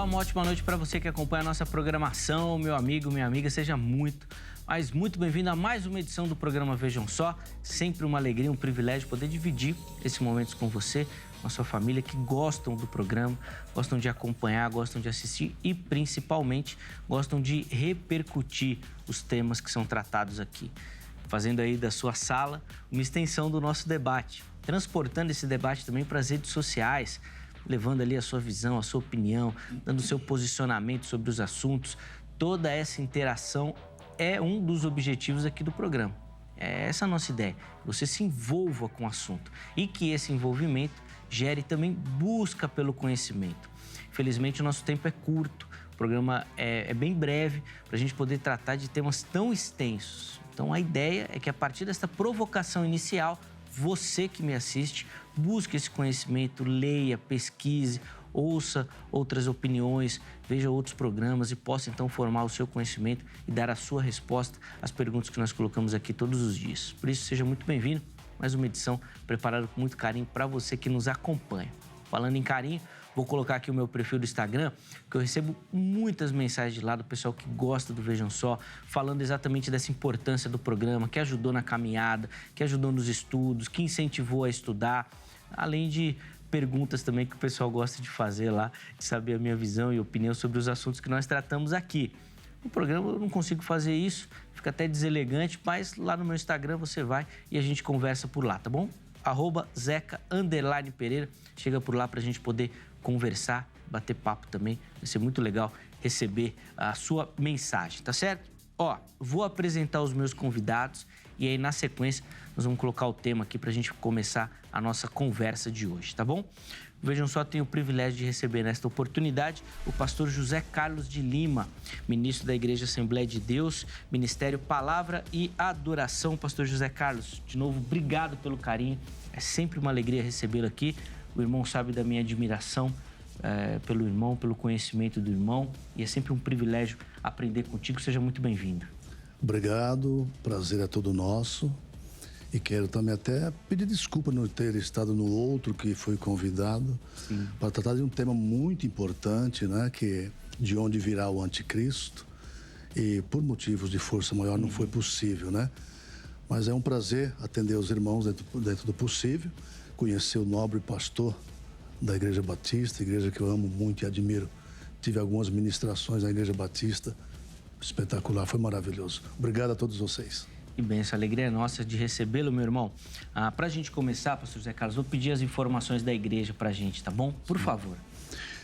uma ótima noite para você que acompanha a nossa programação, meu amigo, minha amiga, seja muito bem-vindo a mais uma edição do programa Vejam Só. Sempre uma alegria, um privilégio poder dividir esses momentos com você, com a sua família, que gostam do programa, gostam de acompanhar, gostam de assistir e, principalmente, gostam de repercutir os temas que são tratados aqui. Fazendo aí da sua sala uma extensão do nosso debate, transportando esse debate também para as redes sociais, levando ali a sua visão, a sua opinião, dando o seu posicionamento sobre os assuntos. Toda essa interação é um dos objetivos aqui do programa. É essa a nossa ideia, que você se envolva com o assunto e que esse envolvimento gere também busca pelo conhecimento. Infelizmente, o nosso tempo é curto, o programa é bem breve para a gente poder tratar de temas tão extensos. Então, a ideia é que a partir desta provocação inicial, você que me assiste, busque esse conhecimento, leia, pesquise, ouça outras opiniões, veja outros programas e possa então formar o seu conhecimento e dar a sua resposta às perguntas que nós colocamos aqui todos os dias. Por isso, seja muito bem-vindo. Mais uma edição preparada com muito carinho para você que nos acompanha. Falando em carinho, vou colocar aqui o meu perfil do Instagram, que eu recebo muitas mensagens de lá do pessoal que gosta do Vejam Só, falando exatamente dessa importância do programa, que ajudou na caminhada, que ajudou nos estudos, que incentivou a estudar, além de perguntas também que o pessoal gosta de fazer lá, de saber a minha visão e opinião sobre os assuntos que nós tratamos aqui. No programa eu não consigo fazer isso, fica até deselegante, mas lá no meu Instagram você vai e a gente conversa por lá, tá bom? @Zeca_Pereira, chega por lá pra gente poder conversar, bater papo também, vai ser muito legal receber a sua mensagem, tá certo? Ó, vou apresentar os meus convidados e aí na sequência nós vamos colocar o tema aqui pra gente começar a nossa conversa de hoje, tá bom? Vejam Só, tenho o privilégio de receber nesta oportunidade o pastor José Carlos de Lima, ministro da Igreja Assembleia de Deus, Ministério Palavra e Adoração. Pastor José Carlos, de novo, obrigado pelo carinho, é sempre uma alegria recebê-lo aqui. O irmão sabe da minha admiração pelo irmão, pelo conhecimento do irmão, e é sempre um privilégio aprender contigo. Seja muito bem-vindo. Obrigado, prazer é todo nosso. E quero também até pedir desculpa não ter estado no outro que foi convidado para tratar de um tema muito importante, né? Que é de onde virá o anticristo. E por motivos de força maior não foi possível, né? Mas é um prazer atender os irmãos dentro do possível, conhecer o nobre pastor da Igreja Batista, igreja que eu amo muito e admiro. Tive algumas ministrações na Igreja Batista, espetacular, foi maravilhoso. Obrigado a todos vocês. Que bem, essa alegria é nossa de recebê-lo, meu irmão. Para a gente começar, pastor José Carlos, vou pedir as informações da igreja para a gente, tá bom? Por favor.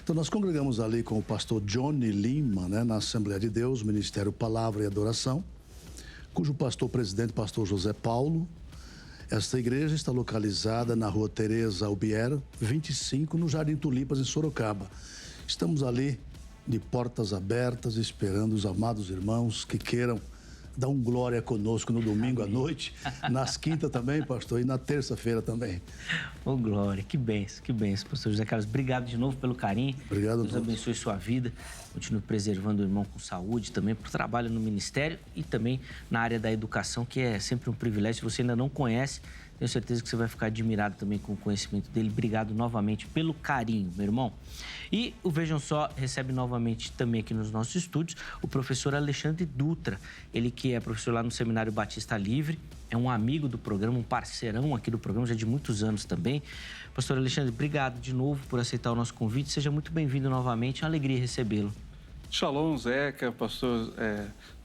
Então, nós congregamos ali com o pastor Johnny Lima, né, na Assembleia de Deus, Ministério Palavra e Adoração, cujo pastor-presidente, pastor José Paulo. Esta igreja está localizada na rua Teresa Albiero, 25, no Jardim Tulipas, em Sorocaba. Estamos ali de portas abertas, esperando os amados irmãos que queiram dar um glória conosco no domingo à noite, nas quintas também, pastor, e na terça-feira também. Ô, glória, que benção, pastor José Carlos. Obrigado de novo pelo carinho. Obrigado. Deus abençoe sua vida. Continue preservando o irmão com saúde também, por trabalho no ministério e também na área da educação, que é sempre um privilégio. Se você ainda não conhece, tenho certeza que você vai ficar admirado também com o conhecimento dele. Obrigado novamente pelo carinho, meu irmão. E o Vejam Só recebe novamente também aqui nos nossos estúdios o professor Alexandre Dutra. Ele que é professor lá no Seminário Batista Livre, é um amigo do programa, um parceirão aqui do programa, já de muitos anos também. Pastor Alexandre, obrigado de novo por aceitar o nosso convite. Seja muito bem-vindo novamente, é uma alegria recebê-lo. Shalom, Zeca, pastor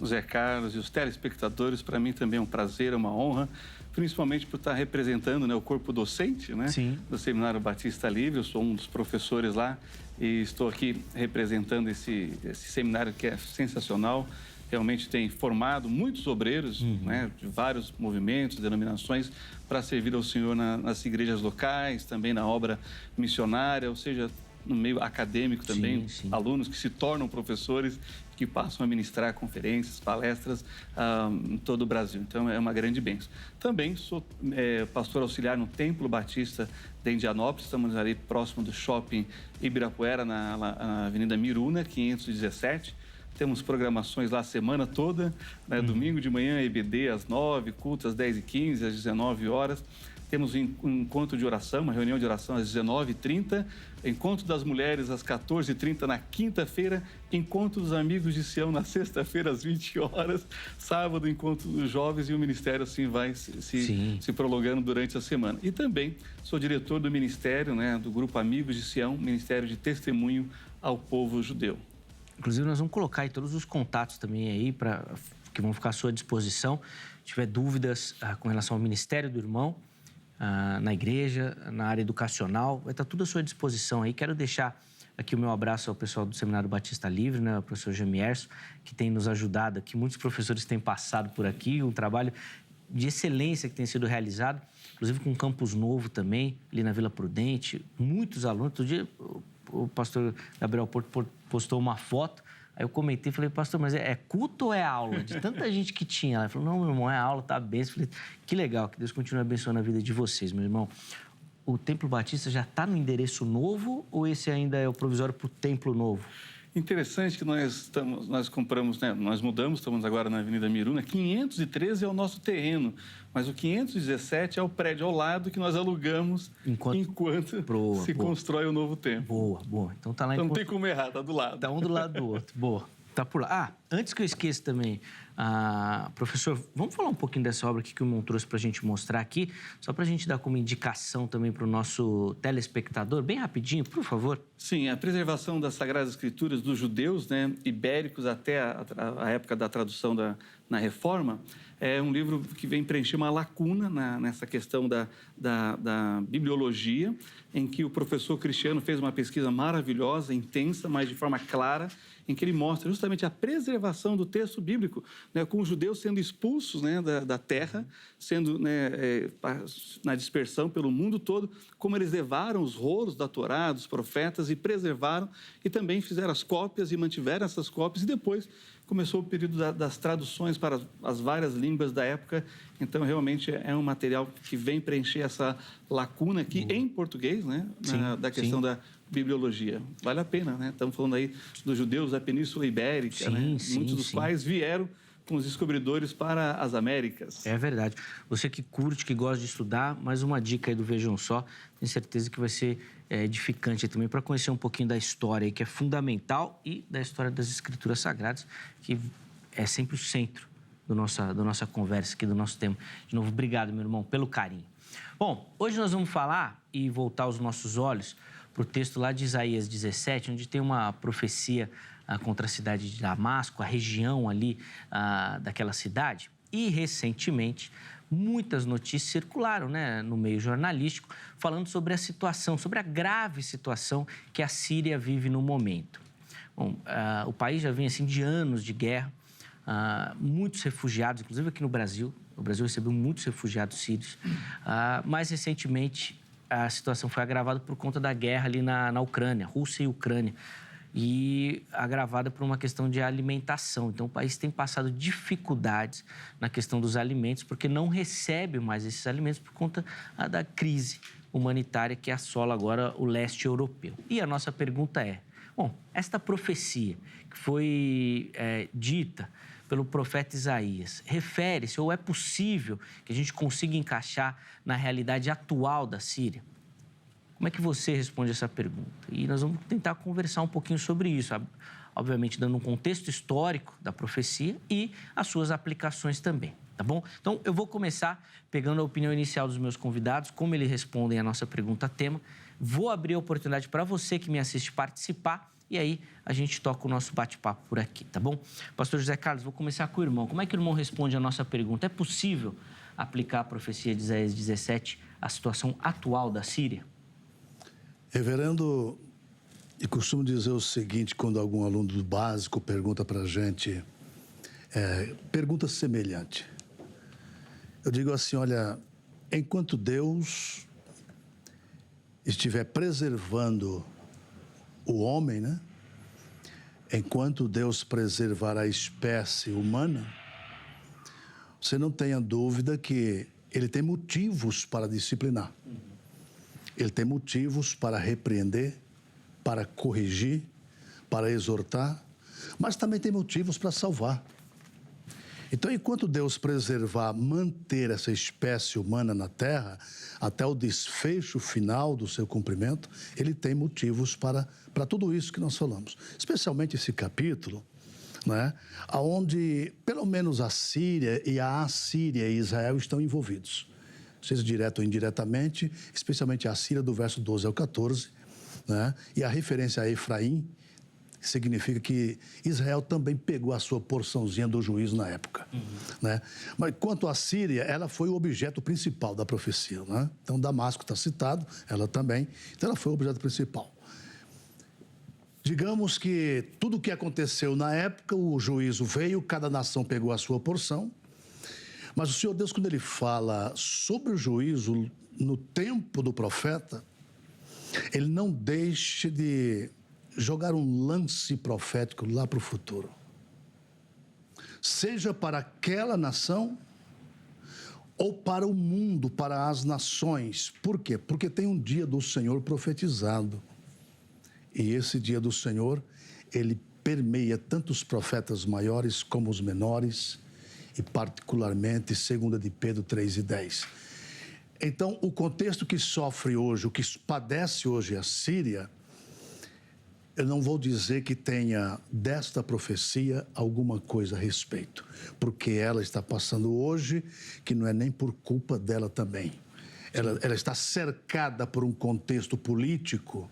Zé Carlos e os telespectadores. Para mim também é um prazer, é uma honra, principalmente por estar representando, né, o corpo docente, né, do Seminário Batista Livre. Eu sou um dos professores lá e estou aqui representando esse seminário que é sensacional. Realmente tem formado muitos obreiros, né, de vários movimentos, denominações, para servir ao Senhor nas igrejas locais, também na obra missionária, ou seja, no meio acadêmico também, alunos que se tornam professores, que passam a ministrar conferências, palestras em todo o Brasil. Então, é uma grande bênção. Também sou pastor auxiliar no Templo Batista de Indianópolis, estamos ali próximo do Shopping Ibirapuera, na Avenida Miruna, 517. Temos programações lá a semana toda, né? Domingo de manhã, EBD às 9, culto às 10h15, às 19 horas. Temos um encontro de oração, uma reunião de oração às 19h30, encontro das mulheres às 14h30 na quinta-feira, encontro dos amigos de Sião na sexta-feira às 20 horas, sábado encontro dos jovens, e o ministério assim vai se prolongando durante a semana. E também sou diretor do ministério, né, do grupo Amigos de Sião, Ministério de Testemunho ao Povo Judeu. Inclusive, nós vamos colocar aí todos os contatos também aí, que vão ficar à sua disposição. Se tiver dúvidas com relação ao ministério do irmão, na igreja, na área educacional, vai estar tudo à sua disposição aí. Quero deixar aqui o meu abraço ao pessoal do Seminário Batista Livre, né, o professor Jamierson, que tem nos ajudado aqui. Muitos professores têm passado por aqui, um trabalho de excelência que tem sido realizado, inclusive com um campus novo também, ali na Vila Prudente. Muitos alunos. Outro dia, o pastor Gabriel Porto postou uma foto. Aí eu comentei, falei, pastor, mas é culto ou é aula? De tanta gente que tinha lá. Ele falou, não, meu irmão, é aula, tá bem. Falei, que legal, que Deus continue abençoando a vida de vocês, meu irmão. O Templo Batista já está no endereço novo ou esse ainda é o provisório para o Templo Novo? Interessante que nós compramos, né? Nós mudamos, estamos agora na Avenida Miruna. 513 é o nosso terreno, mas o 517 é o prédio ao lado que nós alugamos enquanto se constrói o novo templo. Boa. Então tá lá. Então não tem como errar, tá do lado. Tá um do lado do outro. Boa. Tá por lá. Antes que eu esqueça também, professor, vamos falar um pouquinho dessa obra aqui que o irmão trouxe para a gente mostrar aqui, só para a gente dar como indicação também para o nosso telespectador, bem rapidinho, por favor. Sim, a preservação das Sagradas Escrituras dos judeus, né, ibéricos até a época da tradução na Reforma, é um livro que vem preencher uma lacuna nessa questão da bibliologia, em que o professor Cristiano fez uma pesquisa maravilhosa, intensa, mas de forma clara, em que ele mostra justamente a preservação do texto bíblico, né, com os judeus sendo expulsos, né, da terra, sendo, né, na dispersão pelo mundo todo, como eles levaram os rolos da Torá, dos profetas, e preservaram, e também fizeram as cópias e mantiveram essas cópias, e depois começou o período das traduções para as várias línguas da época. Então, realmente, é um material que vem preencher essa lacuna aqui em português, né, da questão da bibliologia. Vale a pena, né? Estamos falando aí dos judeus da Península Ibérica, né? Muitos dos quais vieram com os descobridores para as Américas. É verdade. Você que curte, que gosta de estudar, mais uma dica aí do Vejam Só, tenho certeza que vai ser edificante também para conhecer um pouquinho da história aí, que é fundamental, e da história das Escrituras Sagradas, que é sempre o centro da nossa conversa aqui, do nosso tema. De novo, obrigado, meu irmão, pelo carinho. Bom, hoje nós vamos falar e voltar os nossos olhos para o texto lá de Isaías 17, onde tem uma profecia contra a cidade de Damasco, a região ali daquela cidade. E, recentemente, muitas notícias circularam, né, no meio jornalístico, falando sobre a situação, sobre a grave situação que a Síria vive no momento. Bom, o país já vem assim de anos de guerra, muitos refugiados, inclusive aqui no Brasil. O Brasil recebeu muitos refugiados sírios. Mais recentemente, a situação foi agravada por conta da guerra ali na Ucrânia, Rússia e Ucrânia, e agravada por uma questão de alimentação. Então, o país tem passado dificuldades na questão dos alimentos, porque não recebe mais esses alimentos por conta da crise humanitária que assola agora o leste europeu. E a nossa pergunta é, bom, esta profecia que foi dita pelo profeta Isaías, refere-se ou é possível que a gente consiga encaixar na realidade atual da Síria? Como é que você responde essa pergunta? E nós vamos tentar conversar um pouquinho sobre isso, obviamente dando um contexto histórico da profecia e as suas aplicações também, tá bom? Então, eu vou começar pegando a opinião inicial dos meus convidados, como eles respondem a nossa pergunta-tema. Vou abrir a oportunidade para você que me assiste participar, e aí a gente toca o nosso bate-papo por aqui, tá bom? Pastor José Carlos, vou começar com o irmão. Como é que o irmão responde a nossa pergunta? É possível aplicar a profecia de Isaías 17 à situação atual da Síria? Reverendo, eu costumo dizer o seguinte, quando algum aluno do básico pergunta para a gente, pergunta semelhante. Eu digo assim, olha, enquanto Deus estiver preservando o homem, né? Enquanto Deus preservar a espécie humana, você não tenha dúvida que Ele tem motivos para disciplinar. Ele tem motivos para repreender, para corrigir, para exortar, mas também tem motivos para salvar. Então, enquanto Deus preservar, manter essa espécie humana na Terra, até o desfecho final do seu cumprimento, ele tem motivos para tudo isso que nós falamos. Especialmente esse capítulo, né, onde pelo menos a Síria e a Assíria e Israel estão envolvidos. Seja direto ou indiretamente, especialmente a Assíria, do verso 12 ao 14, né, e a referência a Efraim, significa que Israel também pegou a sua porçãozinha do juízo na época. Né? Mas quanto à Síria, ela foi o objeto principal da profecia. Né? Então, Damasco está citado, ela também. Então, ela foi o objeto principal. Digamos que tudo o que aconteceu na época, o juízo veio, cada nação pegou a sua porção. Mas o Senhor Deus, quando Ele fala sobre o juízo no tempo do profeta, Ele não deixa de jogar um lance profético lá para o futuro. Seja para aquela nação ou para o mundo, para as nações. Por quê? Porque tem um dia do Senhor profetizado. E esse dia do Senhor, ele permeia tanto os profetas maiores como os menores, e particularmente 2 de Pedro 3:10. Então, o contexto que sofre hoje, o que padece hoje a Síria, eu não vou dizer que tenha desta profecia alguma coisa a respeito, porque ela está passando hoje, que não é nem por culpa dela também. Ela está cercada por um contexto político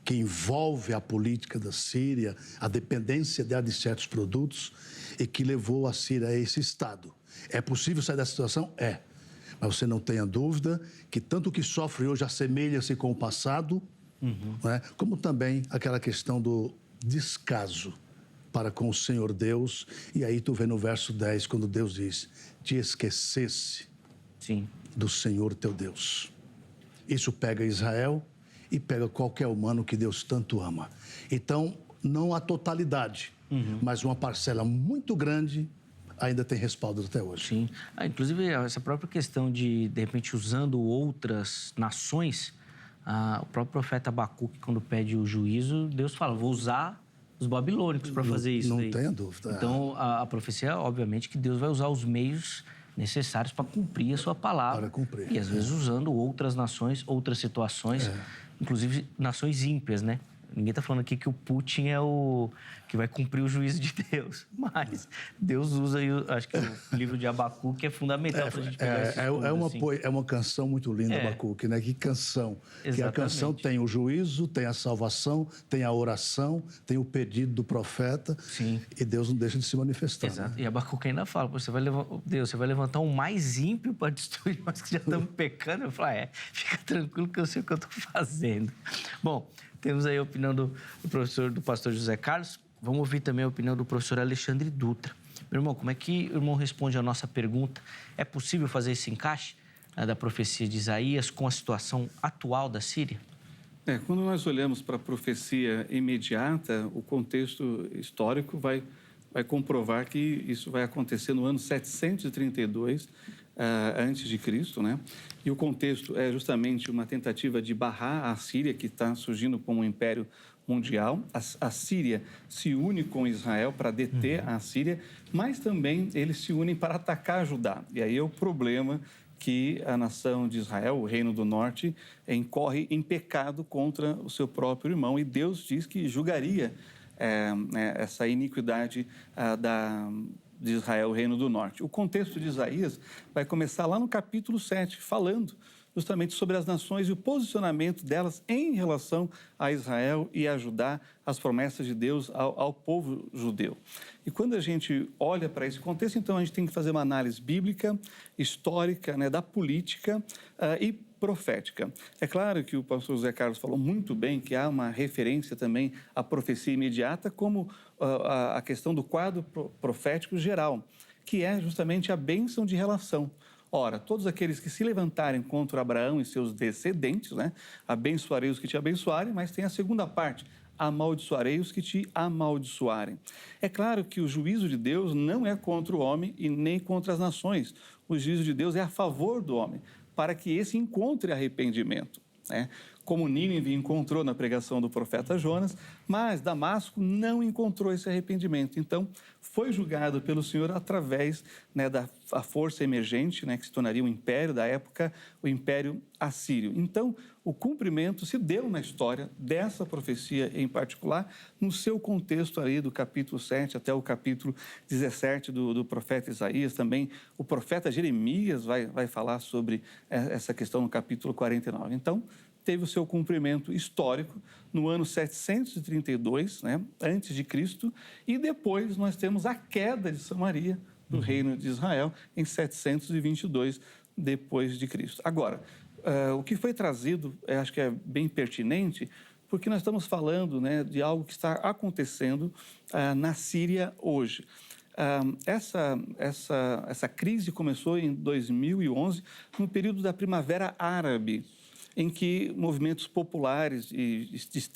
que envolve a política da Síria, a dependência dela de certos produtos, e que levou a Síria a esse estado. É possível sair dessa situação? É. Mas você não tenha dúvida que tanto o que sofre hoje assemelha-se com o passado, né? Como também aquela questão do descaso para com o Senhor Deus. E aí tu vê no verso 10, quando Deus diz, te esquecesse do Senhor teu Deus. Isso pega Israel e pega qualquer humano que Deus tanto ama. Então, não a totalidade, mas uma parcela muito grande ainda tem respaldo até hoje. Sim. Inclusive, essa própria questão de repente, usando outras nações, o próprio profeta Abacuque, quando pede o juízo, Deus fala, vou usar os babilônicos para fazer isso. Não tenha dúvida. Então, a profecia, obviamente, que Deus vai usar os meios necessários para cumprir a sua palavra. Para cumprir. E, às vezes, usando outras nações, outras situações, inclusive nações ímpias, né? Ninguém está falando aqui que o Putin é o que vai cumprir o juízo de Deus, mas Deus usa, acho que o livro de Abacuque é fundamental para a gente pegar esse estudo, é uma canção muito linda, Abacuque, né? Que canção. Exatamente. Que a canção tem o juízo, tem a salvação, tem a oração, tem o pedido do profeta. Sim. E Deus não deixa de se manifestar. Exato. Né? E Abacuque ainda fala, você vai levantar um mais ímpio para destruir nós que já estamos pecando. Eu falo, fica tranquilo que eu sei o que eu estou fazendo. Bom, temos aí a opinião do pastor José Carlos. Vamos ouvir também a opinião do professor Alexandre Dutra. Meu irmão, como é que o irmão responde a nossa pergunta? É possível fazer esse encaixe da profecia de Isaías com a situação atual da Síria? Quando nós olhamos para a profecia imediata, o contexto histórico vai comprovar que isso vai acontecer no ano 732 antes de Cristo, né? E o contexto é justamente uma tentativa de barrar a Síria, que está surgindo como um império mundial. A Síria se une com Israel para deter a Síria, mas também eles se unem para atacar Judá. E aí é o problema que a nação de Israel, o Reino do Norte, incorre em pecado contra o seu próprio irmão. E Deus diz que julgaria essa iniquidade de Israel, o Reino do Norte. O contexto de Isaías vai começar lá no capítulo 7, falando justamente sobre as nações e o posicionamento delas em relação a Israel e a Judá, as promessas de Deus ao povo judeu. E quando a gente olha para esse contexto, então a gente tem que fazer uma análise bíblica, histórica, né, da política e profética. É claro que o pastor José Carlos falou muito bem que há uma referência também à profecia imediata, como a questão do quadro profético geral, que é justamente a bênção de relação. Ora, todos aqueles que se levantarem contra Abraão e seus descendentes, né, abençoarei os que te abençoarem, mas tem a segunda parte, amaldiçoarei os que te amaldiçoarem. É claro que o juízo de Deus não é contra o homem e nem contra as nações. O juízo de Deus é a favor do homem, para que esse encontre arrependimento. Né? como Nínive encontrou na pregação do profeta Jonas, mas Damasco não encontrou esse arrependimento. Então, foi julgado pelo Senhor através, né, da força emergente, né, que se tornaria o império da época, o Império Assírio. Então, o cumprimento se deu na história dessa profecia em particular, no seu contexto aí do capítulo 7 até o capítulo 17 do profeta Isaías. Também o profeta Jeremias vai falar sobre essa questão no capítulo 49. Então, teve o seu cumprimento histórico no ano 732, né, antes de Cristo, e depois nós temos a queda de Samaria do reino de Israel em 722 depois de Cristo. Agora, o que foi trazido, acho que é bem pertinente, porque nós estamos falando, né, de algo que está acontecendo na Síria hoje. Essa crise começou em 2011, no período da Primavera Árabe, em que movimentos populares e de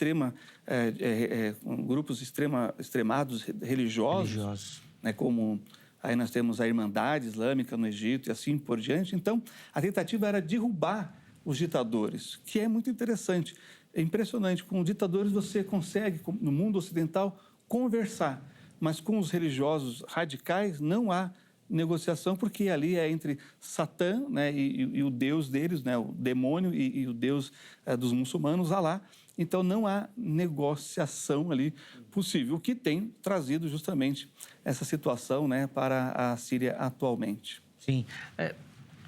grupos extremados religiosos, né, como aí nós temos a Irmandade Islâmica no Egito e assim por diante. Então, a tentativa era derrubar os ditadores, que é muito interessante. É impressionante, com ditadores você consegue, no mundo ocidental, conversar, mas com os religiosos radicais não há negociação, porque ali é entre Satã, né, e o Deus deles, né, o demônio e o Deus dos muçulmanos, Alá. Então, não há negociação ali possível, o que tem trazido justamente essa situação, né, para a Síria atualmente. Sim.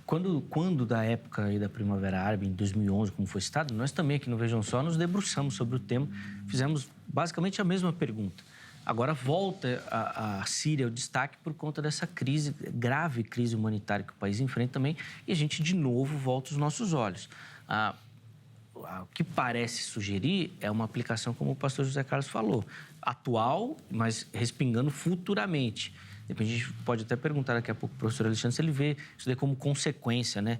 Quando da época aí da Primavera Árabe, em 2011, como foi citado, nós também aqui no Vejam Só nos debruçamos sobre o tema, fizemos basicamente a mesma pergunta. Agora volta a Síria ao destaque por conta dessa crise, grave crise humanitária que o país enfrenta também, e a gente de novo volta os nossos olhos. O que parece sugerir é uma aplicação, como o pastor José Carlos falou, atual, mas respingando futuramente. A gente pode até perguntar daqui a pouco para o professor Alexandre se ele vê isso daí como consequência, né?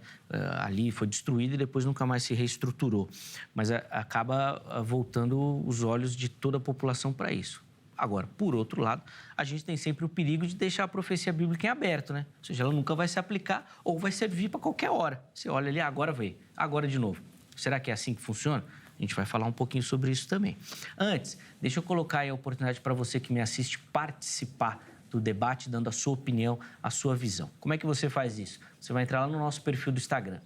Ali foi destruído e depois nunca mais se reestruturou. Mas acaba voltando os olhos de toda a população para isso. Agora, por outro lado, a gente tem sempre o perigo de deixar a profecia bíblica em aberto, né? Ou seja, ela nunca vai se aplicar ou vai servir para qualquer hora. Você olha ali, agora veio, agora de novo. Será que é assim que funciona? A gente vai falar um pouquinho sobre isso também. Antes, deixa eu colocar aí a oportunidade para você que me assiste participar do debate, dando a sua opinião, a sua visão. Como é que você faz isso? Você vai entrar lá no nosso perfil do Instagram,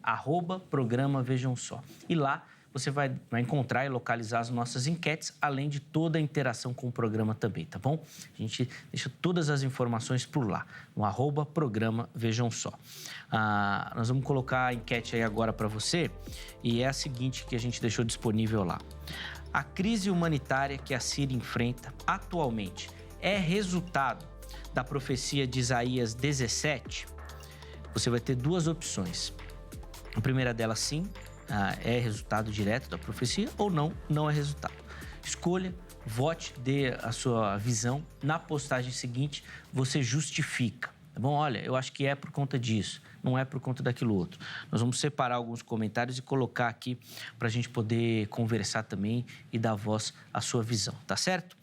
@programa Vejam Só. E lá você vai encontrar e localizar as nossas enquetes, além de toda a interação com o programa também, tá bom? A gente deixa todas as informações por lá, no @programa Vejam Só. Nós vamos colocar a enquete aí agora para você, e é a seguinte que a gente deixou disponível lá. A crise humanitária que a Síria enfrenta atualmente é resultado da profecia de Isaías 17? Você vai ter duas opções. A primeira delas, sim, é resultado direto da profecia, ou não, não é resultado. Escolha, vote, dê a sua visão. Na postagem seguinte, você justifica, tá bom? Olha, eu acho que é por conta disso, não é por conta daquilo outro. Nós vamos separar alguns comentários e colocar aqui para a gente poder conversar também e dar voz à sua visão, tá certo?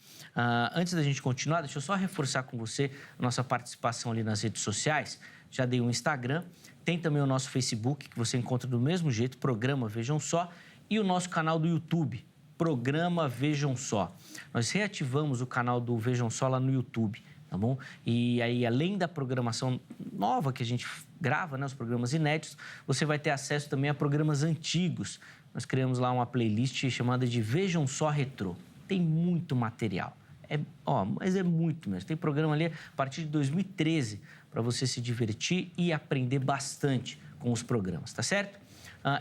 Antes da gente continuar, deixa eu só reforçar com você a nossa participação ali nas redes sociais. Já dei um Instagram, tem também o nosso Facebook, que você encontra do mesmo jeito, Programa Vejam Só, e o nosso canal do YouTube, Programa Vejam Só. Nós reativamos o canal do Vejam Só lá no YouTube, tá bom? E aí, além da programação nova que a gente grava, né, os programas inéditos, você vai ter acesso também a programas antigos. Nós criamos lá uma playlist chamada de Vejam Só Retrô. Tem muito material. Mas é muito mesmo. Tem programa ali a partir de 2013 para você se divertir e aprender bastante com os programas, tá certo?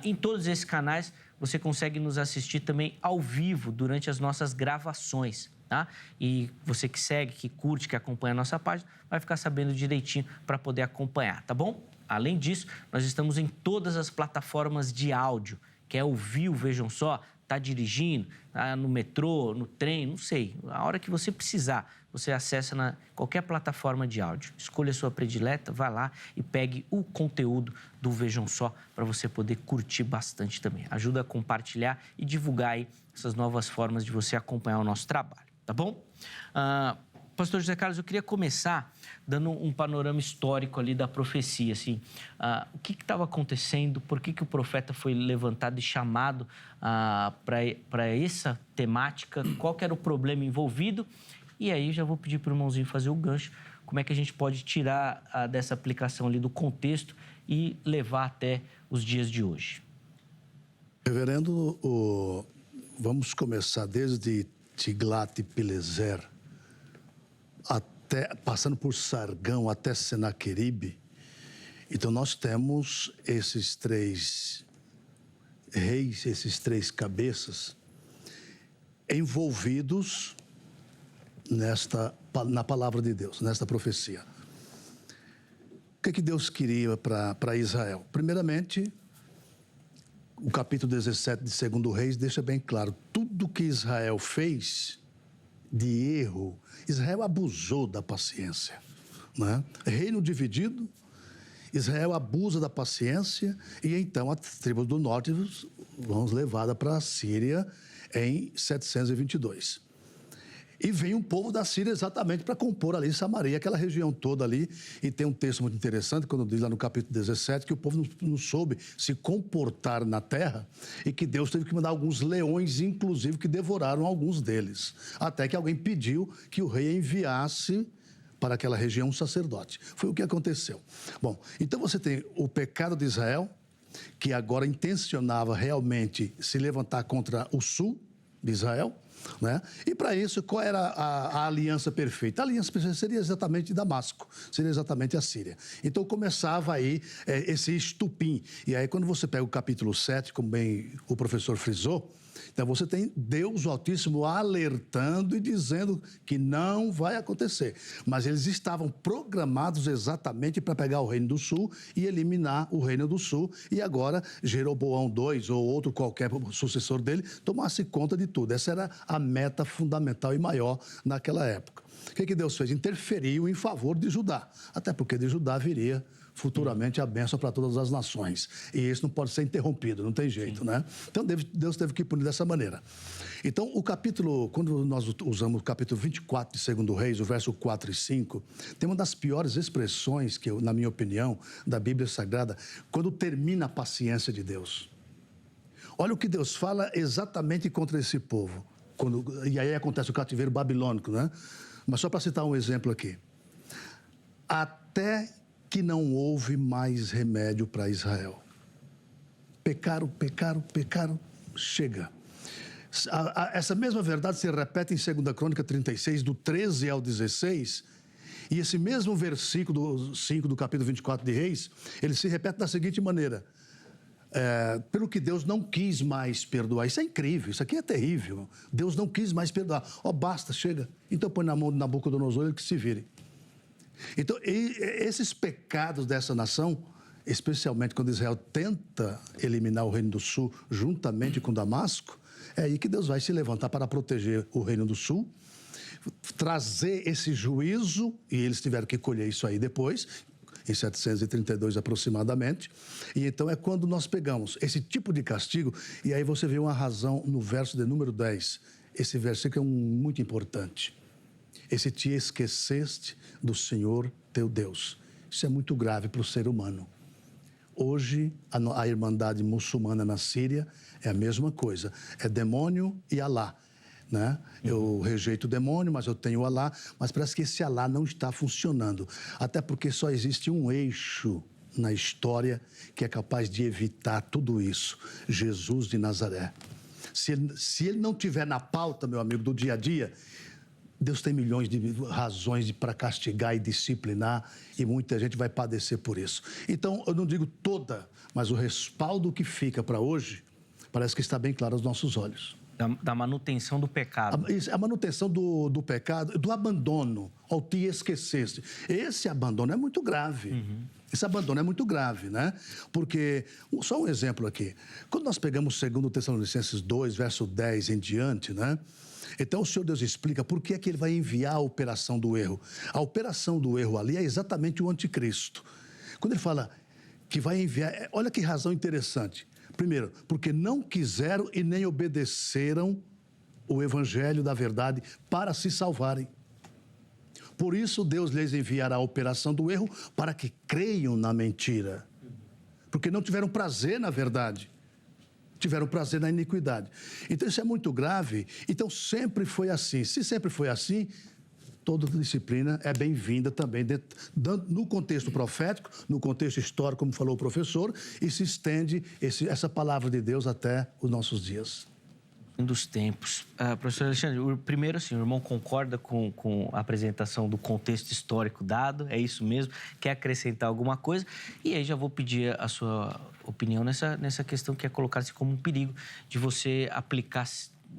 Em todos esses canais, você consegue nos assistir também ao vivo durante as nossas gravações, tá? E você que segue, que curte, que acompanha a nossa página, vai ficar sabendo direitinho para poder acompanhar, tá bom? Além disso, nós estamos em todas as plataformas de áudio. Quer ouvir o Vejam Só? Está dirigindo, tá no metrô, no trem, não sei. A hora que você precisar, você acessa qualquer plataforma de áudio. Escolha a sua predileta, vá lá e pegue o conteúdo do Vejam Só para você poder curtir bastante também. Ajuda a compartilhar e divulgar aí essas novas formas de você acompanhar o nosso trabalho, tá bom? Pastor José Carlos, eu queria começar dando um panorama histórico ali da profecia, assim, o que estava acontecendo, por que o profeta foi levantado e chamado para essa temática, qual que era o problema envolvido, e aí já vou pedir para o irmãozinho fazer o gancho, como é que a gente pode tirar dessa aplicação ali do contexto e levar até os dias de hoje. Reverendo, vamos começar desde Tiglat-Pileser, passando por Sargão até Senaqueribe. Então, nós temos esses 3 reis, esses 3 cabeças, envolvidos na palavra de Deus, nesta profecia. O que Deus queria para Israel? Primeiramente, o capítulo 17 de 2 Reis deixa bem claro, tudo que Israel fez de erro, Israel abusou da paciência, né? Reino dividido, Israel abusa da paciência e então as tribos do norte vão levadas para a Síria em 722. E vem um povo da Síria exatamente para compor ali Samaria, aquela região toda ali. E tem um texto muito interessante, quando diz lá no capítulo 17, que o povo não soube se comportar na terra e que Deus teve que mandar alguns leões, inclusive, que devoraram alguns deles. Até que alguém pediu que o rei enviasse para aquela região um sacerdote. Foi o que aconteceu. Bom, então você tem o pecado de Israel, que agora intencionava realmente se levantar contra o sul de Israel, né? E para isso, qual era a aliança perfeita? A aliança perfeita seria exatamente Damasco, seria exatamente a Síria. Então começava aí esse estupim. E aí quando você pega o capítulo 7, como bem o professor frisou, então você tem Deus o Altíssimo alertando e dizendo que não vai acontecer. Mas eles estavam programados exatamente para pegar o Reino do Sul e eliminar o Reino do Sul. E agora Jeroboão II ou outro qualquer sucessor dele tomasse conta de tudo. Essa era a meta fundamental e maior naquela época. O que Deus fez? Interferiu em favor de Judá. Até porque de Judá viria futuramente a bênção para todas as nações. E isso não pode ser interrompido, não tem jeito, né? Então, Deus teve que punir dessa maneira. Então, o capítulo, quando nós usamos o capítulo 24 de 2 Reis, o verso 4 e 5, tem uma das piores expressões, que na minha opinião, da Bíblia Sagrada, quando termina a paciência de Deus. Olha o que Deus fala exatamente contra esse povo. E aí acontece o cativeiro babilônico, né? Mas só para citar um exemplo aqui. Até que não houve mais remédio para Israel. Pecaram, chega. Essa mesma verdade se repete em 2 Crônica 36, do 13 ao 16, e esse mesmo versículo 5 do capítulo 24 de Reis, ele se repete da seguinte maneira: pelo que Deus não quis mais perdoar. Isso é incrível, isso aqui é terrível. Deus não quis mais perdoar. Basta, chega. Então põe na mão de Nabucodonosor, ele que se vire. Então, esses pecados dessa nação, especialmente quando Israel tenta eliminar o Reino do Sul juntamente com Damasco, é aí que Deus vai se levantar para proteger o Reino do Sul, trazer esse juízo, e eles tiveram que colher isso aí depois, em 732 aproximadamente. E então é quando nós pegamos esse tipo de castigo, e aí você vê uma razão no verso de número 10. Esse versículo é muito importante. Esse te esqueceste do Senhor teu Deus. Isso é muito grave para o ser humano. Hoje, a Irmandade Muçulmana na Síria é a mesma coisa. É demônio e Alá, né? Eu rejeito o demônio, mas eu tenho o Alá. Mas parece que esse Alá não está funcionando. Até porque só existe um eixo na história que é capaz de evitar tudo isso. Jesus de Nazaré. Se ele não estiver na pauta, meu amigo, do dia a dia, Deus tem milhões de razões para castigar e disciplinar, e muita gente vai padecer por isso. Então, eu não digo toda, mas o respaldo que fica para hoje parece que está bem claro aos nossos olhos. Da manutenção do pecado. A manutenção do pecado, do abandono, ao te esqueceste. Esse abandono é muito grave. Esse abandono é muito grave, né? Porque, só um exemplo aqui. Quando nós pegamos 2 Tessalonicenses 2, verso 10 em diante, né? Então, o Senhor Deus explica por que é que Ele vai enviar a operação do erro. A operação do erro ali é exatamente o anticristo. Quando Ele fala que vai enviar... Olha que razão interessante. Primeiro, porque não quiseram e nem obedeceram o evangelho da verdade para se salvarem. Por isso, Deus lhes enviará a operação do erro para que creiam na mentira. Porque não tiveram prazer na verdade. Tiveram prazer na iniquidade. Então, isso é muito grave. Então, sempre foi assim. Se sempre foi assim, toda disciplina é bem-vinda também, no contexto profético, no contexto histórico, como falou o professor, e se estende essa palavra de Deus até os nossos dias. Dos tempos. Professor Alexandre, primeiro, assim, o irmão concorda com a apresentação do contexto histórico dado, é isso mesmo? Quer acrescentar alguma coisa? E aí já vou pedir a sua opinião nessa questão que é colocar-se como um perigo de você aplicar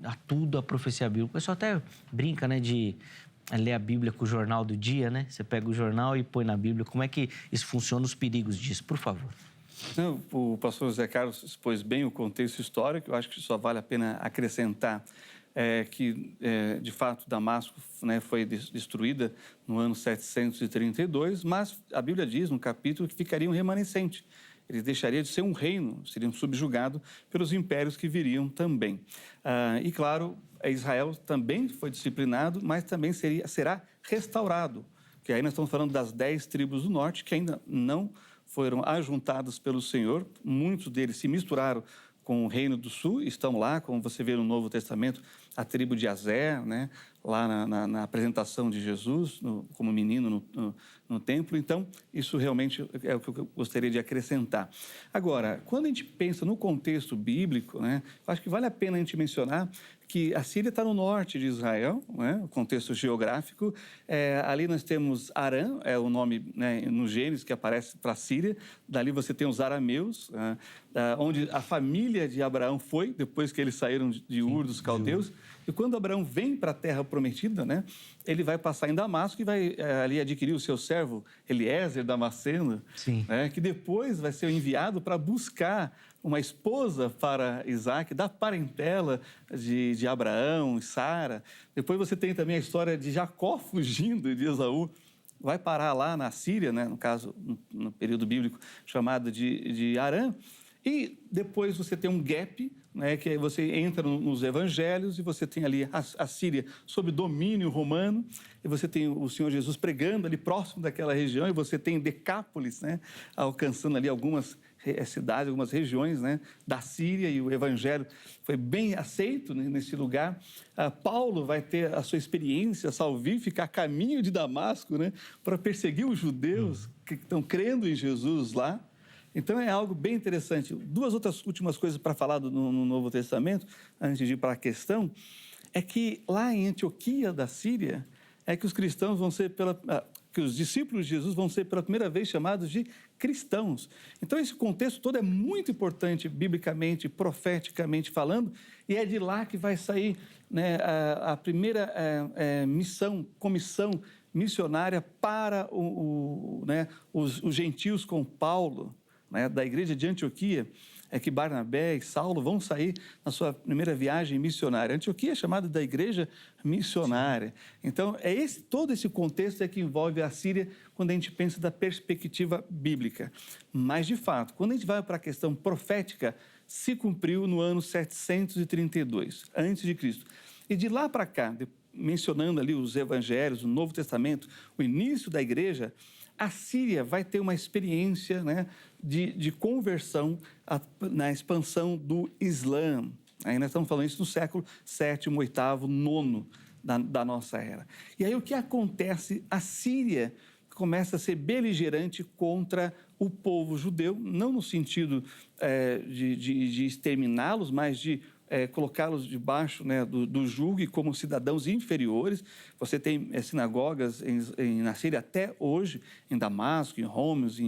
a tudo a profecia bíblica. O pessoal até brinca, né, de ler a Bíblia com o jornal do dia, né? Você pega o jornal e põe na Bíblia. Como é que isso funciona, os perigos disso? Por favor. O pastor José Carlos expôs bem o contexto histórico. Eu acho que só vale a pena acrescentar que, de fato, Damasco, né, foi destruída no ano 732, mas a Bíblia diz, no capítulo, que ficaria um remanescente. Ele deixaria de ser um reino, seriam subjugados pelos impérios que viriam também. E, claro, Israel também foi disciplinado, mas também será restaurado. Que aí nós estamos falando das 10 tribos do norte, que ainda não foram ajuntados pelo Senhor. Muitos deles se misturaram com o Reino do Sul, estão lá, como você vê no Novo Testamento, a tribo de Azer, né? Lá na apresentação de Jesus, como menino no templo. Então, isso realmente é o que eu gostaria de acrescentar. Agora, quando a gente pensa no contexto bíblico, né, acho que vale a pena a gente mencionar que a Síria está no norte de Israel, né, o contexto geográfico. Ali nós temos Arã, é o nome, né, no Gênesis que aparece para a Síria. Dali você tem os arameus, onde a família de Abraão foi, depois que eles saíram de Ur dos caldeus. E quando Abraão vem para a terra prometida, né, ele vai passar em Damasco e vai ali adquirir o seu servo Eliezer Damasceno, né, que depois vai ser enviado para buscar uma esposa para Isaac, da parentela de Abraão e Sara. Depois você tem também a história de Jacó fugindo de Esaú, vai parar lá na Síria, né, no caso, no período bíblico, chamado de Arã. E depois você tem um gap, né, que você entra nos evangelhos e você tem ali a Síria sob domínio romano, e você tem o Senhor Jesus pregando ali próximo daquela região, e você tem Decápolis, né, alcançando ali algumas cidades, algumas regiões, né, da Síria, e o evangelho foi bem aceito, né, nesse lugar. Paulo vai ter a sua experiência salvífica a caminho de Damasco, né, para perseguir os judeus que estão crendo em Jesus lá. Então, é algo bem interessante. Duas outras últimas coisas para falar no Novo Testamento, antes de ir para a questão, é que lá em Antioquia da Síria, é que os cristãos vão ser que os discípulos de Jesus vão ser pela primeira vez chamados de cristãos. Então, esse contexto todo é muito importante, biblicamente, profeticamente falando, e é de lá que vai sair, né, a primeira comissão missionária para os gentios com Paulo, né, da igreja de Antioquia, é que Barnabé e Saulo vão sair na sua primeira viagem missionária. Antioquia é chamada da igreja missionária. Então, todo esse contexto é que envolve a Síria quando a gente pensa da perspectiva bíblica. Mas, de fato, quando a gente vai para a questão profética, se cumpriu no ano 732, antes de Cristo. E de lá para cá, mencionando ali os evangelhos, o Novo Testamento, o início da igreja, a Síria vai ter uma experiência, né, de conversão na expansão do Islã. Aí nós estamos falando isso no século VII, VIII, IX da nossa era. E aí o que acontece? A Síria começa a ser beligerante contra o povo judeu, não no sentido de exterminá-los, mas de colocá-los debaixo, né, do jugo e como cidadãos inferiores. Você tem sinagogas na Síria até hoje, em Damasco, em Homs,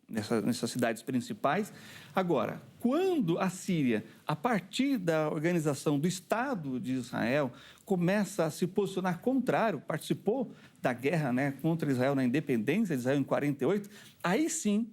nessas cidades principais. Agora, quando a Síria, a partir da organização do Estado de Israel, começa a se posicionar contrário, participou da guerra, né, contra Israel na independência de Israel em 48, aí sim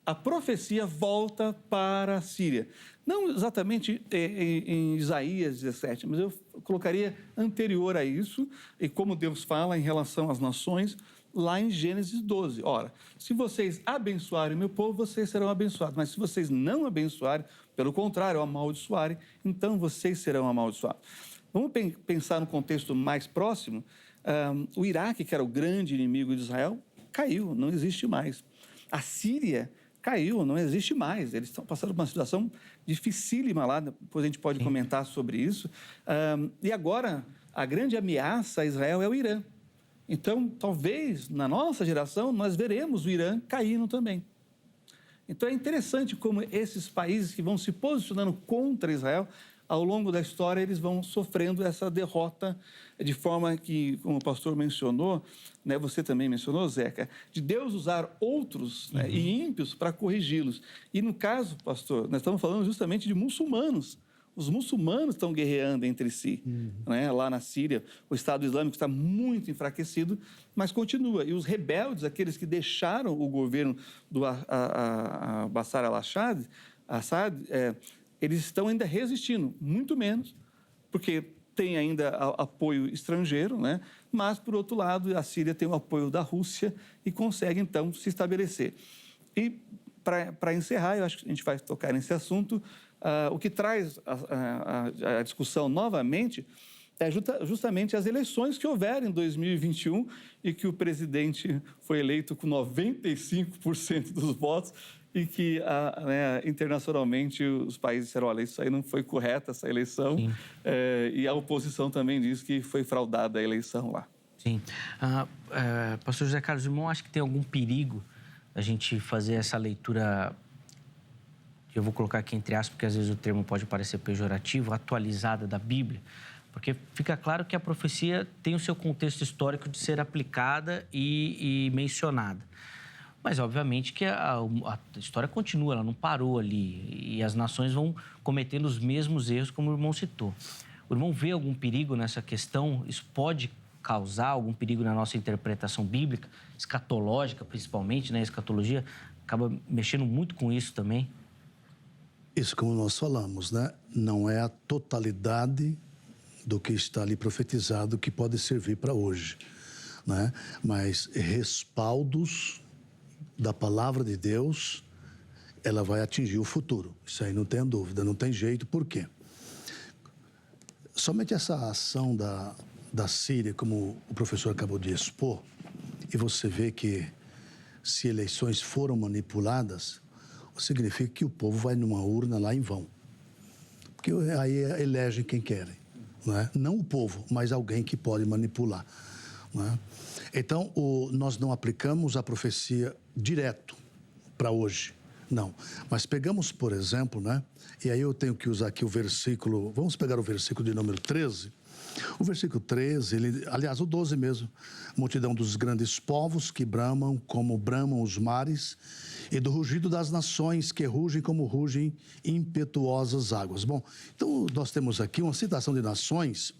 a profecia volta para a Síria. Não exatamente em Isaías 17, mas eu colocaria anterior a isso, e como Deus fala em relação às nações, lá em Gênesis 12. Ora, se vocês abençoarem o meu povo, vocês serão abençoados. Mas se vocês não abençoarem, pelo contrário, amaldiçoarem, então vocês serão amaldiçoados. Vamos pensar no contexto mais próximo. O Iraque, que era o grande inimigo de Israel, caiu, não existe mais. A Síria caiu, não existe mais. Eles estão passando por uma situação dificílima lá, depois a gente pode comentar sobre isso. E agora, a grande ameaça a Israel é o Irã. Então, talvez, na nossa geração, nós veremos o Irã caindo também. Então, é interessante como esses países que vão se posicionando contra Israel, ao longo da história, eles vão sofrendo essa derrota de forma que, como o pastor mencionou, né, você também mencionou, Zeca, de Deus usar outros, né, e ímpios para corrigi-los. E, no caso, pastor, nós estamos falando justamente de muçulmanos. Os muçulmanos estão guerreando entre si, né? Lá na Síria, o Estado Islâmico está muito enfraquecido, mas continua. E os rebeldes, aqueles que deixaram o governo do Bashar al-Assad, eles estão ainda resistindo, muito menos, porque tem ainda apoio estrangeiro, né? Mas, por outro lado, a Síria tem o apoio da Rússia e consegue, então, se estabelecer. E, para encerrar, eu acho que a gente vai tocar nesse assunto. O que traz a discussão novamente é justamente as eleições que houveram em 2021 e que o presidente foi eleito com 95% dos votos e que internacionalmente os países disseram, olha, isso aí não foi correta, essa eleição. E a oposição também diz que foi fraudada a eleição lá. Sim. Pastor José Carlos Irmão, acho que tem algum perigo a gente fazer essa leitura, eu vou colocar aqui entre aspas, porque às vezes o termo pode parecer pejorativo, atualizada da Bíblia, porque fica claro que a profecia tem o seu contexto histórico de ser aplicada e mencionada. Mas, obviamente, que a história continua, ela não parou ali, e as nações vão cometendo os mesmos erros, como o irmão citou. O irmão vê algum perigo nessa questão? Isso pode causar algum perigo na nossa interpretação bíblica, escatológica principalmente, né? A escatologia acaba mexendo muito com isso também. Isso, como nós falamos, né? Não é a totalidade do que está ali profetizado que pode servir para hoje, né? Mas respaldos da palavra de Deus, ela vai atingir o futuro. Isso aí não tem dúvida, não tem jeito. Por quê? Somente essa ação da Síria, como o professor acabou de expor, e você vê que se eleições foram manipuladas, significa que o povo vai numa urna lá em vão. Porque aí elegem quem querem. Não é? Não o povo, mas alguém que pode manipular. Não é? Então, nós não aplicamos a profecia direto para hoje. Não. Mas pegamos, por exemplo, né? E aí eu tenho que usar aqui o versículo... Vamos pegar o versículo de número 13. O versículo 13, aliás, o 12 mesmo. Multidão dos grandes povos que bramam como bramam os mares, e do rugido das nações que rugem como rugem impetuosas águas. Bom, então nós temos aqui uma citação de nações,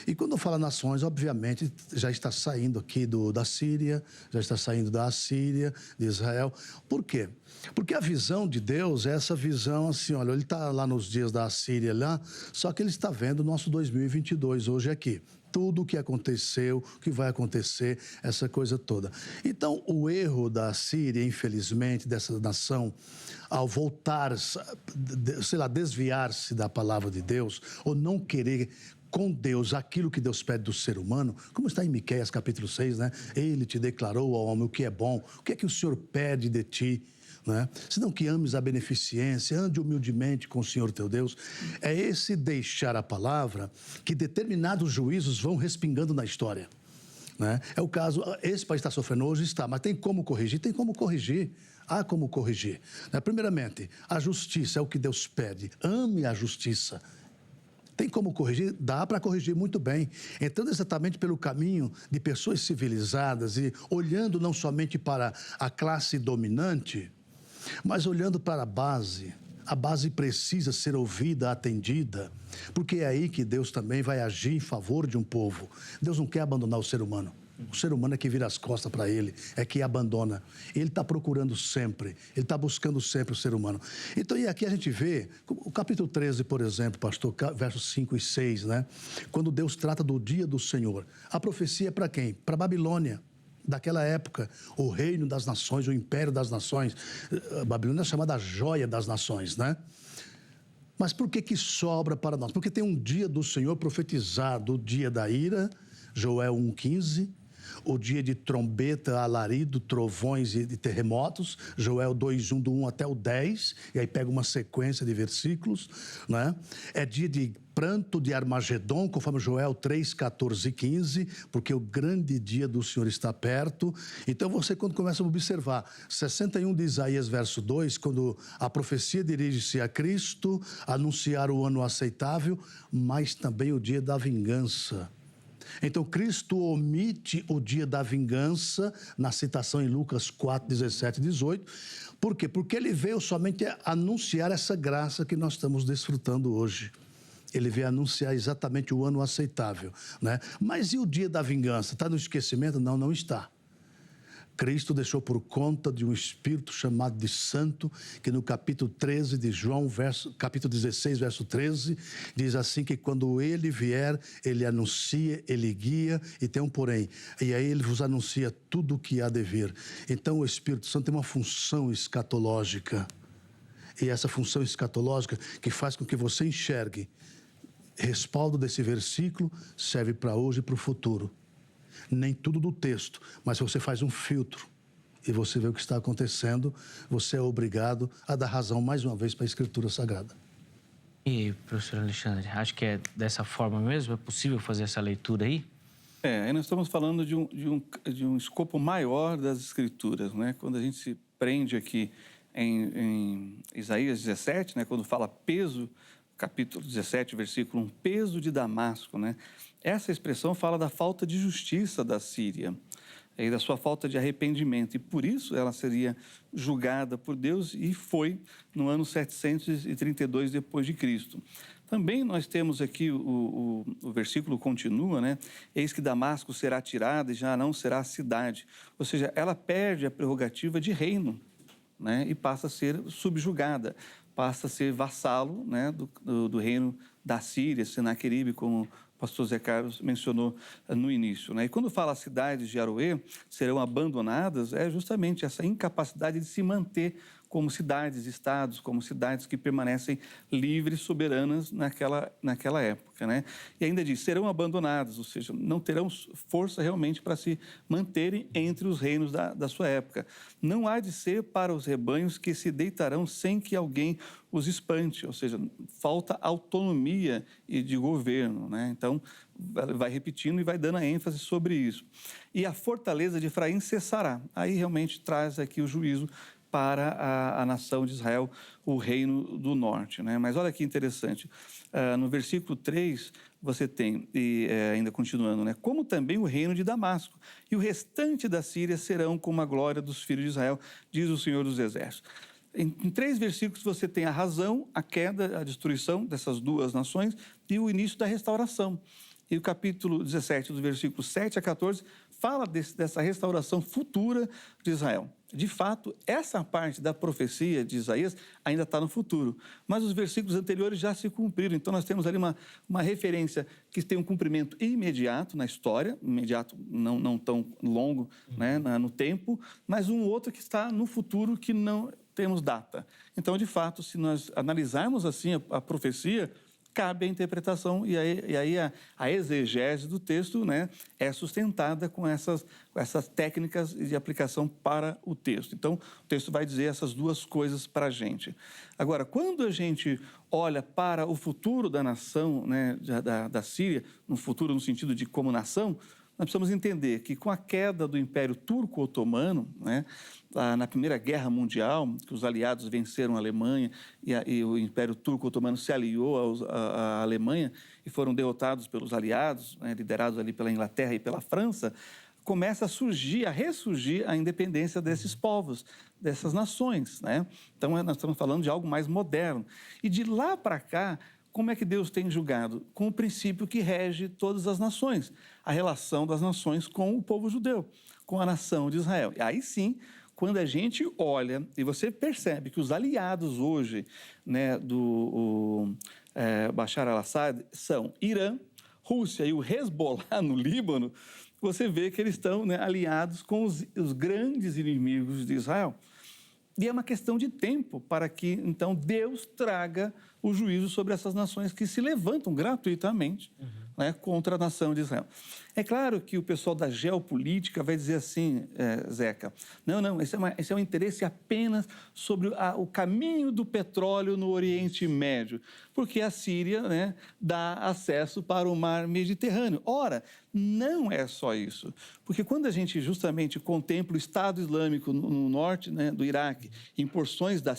e quando eu falo nações, obviamente, já está saindo aqui da Síria, já está saindo da Assíria, de Israel. Por quê? Porque a visão de Deus é essa visão assim, olha, ele está lá nos dias da Assíria lá, só que ele está vendo o nosso 2022 hoje aqui. Tudo o que aconteceu, o que vai acontecer, essa coisa toda. Então, o erro da Síria, infelizmente, dessa nação, ao voltar, sei lá, desviar-se da palavra de Deus, ou não querer com Deus aquilo que Deus pede do ser humano, como está em Miqueias capítulo 6, né? Ele te declarou, ó homem, o que é bom, o que é que o Senhor pede de ti, né? Senão que ames a beneficência, ande humildemente com o Senhor teu Deus. É esse deixar a palavra que determinados juízos vão respingando na história, né? É o caso, esse país está sofrendo hoje, está, mas tem como corrigir? Tem como corrigir. Há como corrigir, né? Primeiramente, a justiça é o que Deus pede, ame a justiça. Tem como corrigir? Dá para corrigir muito bem. Entrando exatamente pelo caminho de pessoas civilizadas e olhando não somente para a classe dominante, mas olhando para a base. A base precisa ser ouvida, atendida, porque é aí que Deus também vai agir em favor de um povo. Deus não quer abandonar o ser humano. O ser humano é que vira as costas para ele, é que abandona. Ele está procurando sempre, ele está buscando sempre o ser humano. Então, e aqui a gente vê, o capítulo 13, por exemplo, pastor, versos 5 e 6, né? Quando Deus trata do dia do Senhor. A profecia é para quem? Para a Babilônia. Daquela época, o reino das nações, o império das nações. A Babilônia é chamada a joia das nações, né? Mas por que sobra para nós? Porque tem um dia do Senhor profetizado, o dia da ira, Joel 1,15. O dia de trombeta, alarido, trovões e de terremotos, Joel 2,1, do 1 até o 10, e aí pega uma sequência de versículos, né? É dia de pranto de Armagedon, conforme Joel 3, 14 e 15, porque o grande dia do Senhor está perto. Então você, quando começa a observar 61 de Isaías, verso 2, quando a profecia dirige-se a Cristo, anunciar o ano aceitável, mas também o dia da vingança. Então, Cristo omite o dia da vingança, na citação em Lucas 4, 17 e 18. Por quê? Porque ele veio somente anunciar essa graça que nós estamos desfrutando hoje. Ele veio anunciar exatamente o ano aceitável, né? Mas e o dia da vingança? Está no esquecimento? Não, não está. Cristo deixou por conta de um Espírito chamado de Santo, que no capítulo 13 de João, capítulo 16, verso 13, diz assim que quando ele vier, ele anuncia, ele guia, e tem um porém, e aí ele vos anuncia tudo o que há de vir. Então o Espírito Santo tem uma função escatológica, e essa função escatológica que faz com que você enxergue, respaldo desse versículo serve para hoje e para o futuro. Nem tudo do texto, mas se você faz um filtro e você vê o que está acontecendo, você é obrigado a dar razão mais uma vez para a Escritura Sagrada. E, professor Alexandre, acho que é dessa forma mesmo? É possível fazer essa leitura aí? Aí nós estamos falando de um escopo maior das Escrituras, né? Quando a gente se prende aqui em Isaías 17, né? Quando fala peso, capítulo 17, versículo 1, peso de Damasco, né? Essa expressão fala da falta de justiça da Síria e da sua falta de arrependimento. E por isso ela seria julgada por Deus e foi no ano 732 depois de Cristo. Também nós temos aqui, o versículo continua, né? Eis que Damasco será tirada e já não será cidade. Ou seja, ela perde a prerrogativa de reino, né? E passa a ser subjugada, passa a ser vassalo, né? do reino da Síria, Senaqueribe, como o pastor Zé Carlos mencionou no início, né? E quando fala as cidades de Aroê serão abandonadas, é justamente essa incapacidade de se manter como cidades, estados, como cidades que permanecem livres, soberanas naquela época, né? E ainda diz, serão abandonadas, ou seja, não terão força realmente para se manterem entre os reinos da sua época. Não há de ser para os rebanhos que se deitarão sem que alguém os espante, ou seja, falta autonomia e de governo, né? Então, vai repetindo e vai dando a ênfase sobre isso. E a fortaleza de Efraim cessará. Aí realmente traz aqui o juízo para a nação de Israel, o reino do norte, né? Mas olha que interessante, no versículo 3 você tem, ainda continuando, né? Como também o reino de Damasco e o restante da Síria serão como a glória dos filhos de Israel, diz o Senhor dos Exércitos. Em 3 versículos você tem a razão, a queda, a destruição dessas duas nações e o início da restauração. E o capítulo 17, do versículo 7 a 14, fala dessa restauração futura de Israel. De fato, essa parte da profecia de Isaías ainda está no futuro, mas os versículos anteriores já se cumpriram. Então, nós temos ali uma referência que tem um cumprimento imediato na história, imediato não tão longo, né, no tempo, mas um outro que está no futuro que não temos data. Então, de fato, se nós analisarmos assim a profecia, cabe a interpretação e aí a exegese do texto, né, é sustentada com essas técnicas de aplicação para o texto. Então, o texto vai dizer essas duas coisas para a gente. Agora, quando a gente olha para o futuro da nação, né, da Síria, no futuro no sentido de como nação, nós precisamos entender que com a queda do Império Turco-Otomano, né, na Primeira Guerra Mundial, que os aliados venceram a Alemanha e o Império Turco-Otomano se aliou à Alemanha e foram derrotados pelos aliados, né, liderados ali pela Inglaterra e pela França, começa a ressurgir a independência desses povos, dessas nações, né? Então, nós estamos falando de algo mais moderno. E de lá para cá, como é que Deus tem julgado? Com o princípio que rege todas as nações, a relação das nações com o povo judeu, com a nação de Israel. E aí sim, quando a gente olha e você percebe que os aliados hoje, né, do Bashar al-Assad são Irã, Rússia e o Hezbollah no Líbano, você vê que eles estão, né, alinhados com os grandes inimigos de Israel. E é uma questão de tempo para que, então, Deus traga o juízo sobre essas nações que se levantam gratuitamente, né, contra a nação de Israel. É claro que o pessoal da geopolítica vai dizer assim, Zeca, não, esse é um interesse apenas sobre o caminho do petróleo no Oriente Médio, porque a Síria, né, dá acesso para o mar Mediterrâneo. Ora, não é só isso, porque quando a gente justamente contempla o Estado Islâmico no norte, né, do Iraque, em porções da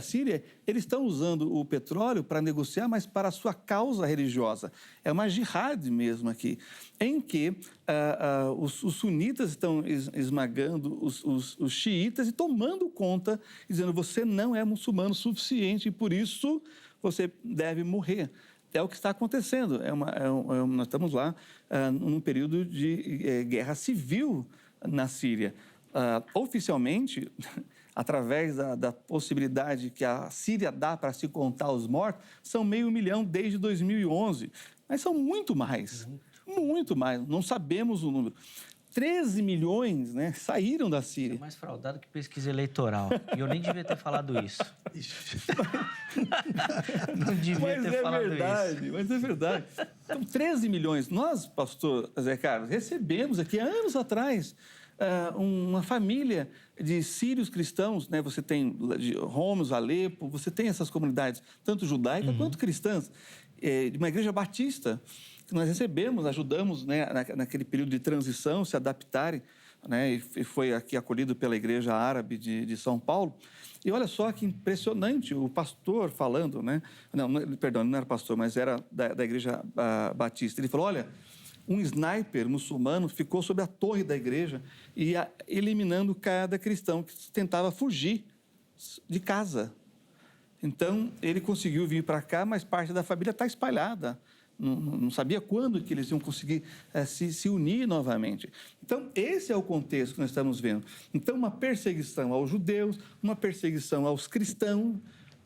Síria, eles estão usando o petróleo para negociar, mas para a sua causa religiosa. É uma jihad mesmo aqui, em que os sunitas estão esmagando os xiitas e tomando conta, dizendo você não é muçulmano suficiente e por isso você deve morrer. É o que está acontecendo. Nós estamos lá num período de guerra civil na Síria. Oficialmente, através da possibilidade que a Síria dá para se contar os mortos, são 500 mil desde 2011. Mas são muito mais, muito mais. Não sabemos o número. 13 milhões, né, saíram da Síria. É mais fraudado que pesquisa eleitoral. E eu nem devia ter falado isso. Não devia ter falado isso. Mas é verdade. Então, 13 milhões. Nós, pastor Zé Carlos, recebemos aqui, anos atrás, uma família de sírios cristãos, né? Você tem de Homs, Alepo, você tem essas comunidades, tanto judaicas quanto cristãs, de uma igreja batista, que nós recebemos, ajudamos, né, naquele período de transição, se adaptarem, né, e foi aqui acolhido pela Igreja Árabe de São Paulo. E olha só que impressionante, o pastor falando, né? Perdão, não era pastor, mas era da Igreja Batista. Ele falou, olha, um sniper muçulmano ficou sobre a torre da igreja e eliminando cada cristão que tentava fugir de casa. Então, ele conseguiu vir para cá, mas parte da família está espalhada. Não sabia quando que eles iam conseguir se unir novamente. Então, esse é o contexto que nós estamos vendo. Então, uma perseguição aos judeus, uma perseguição aos cristãos,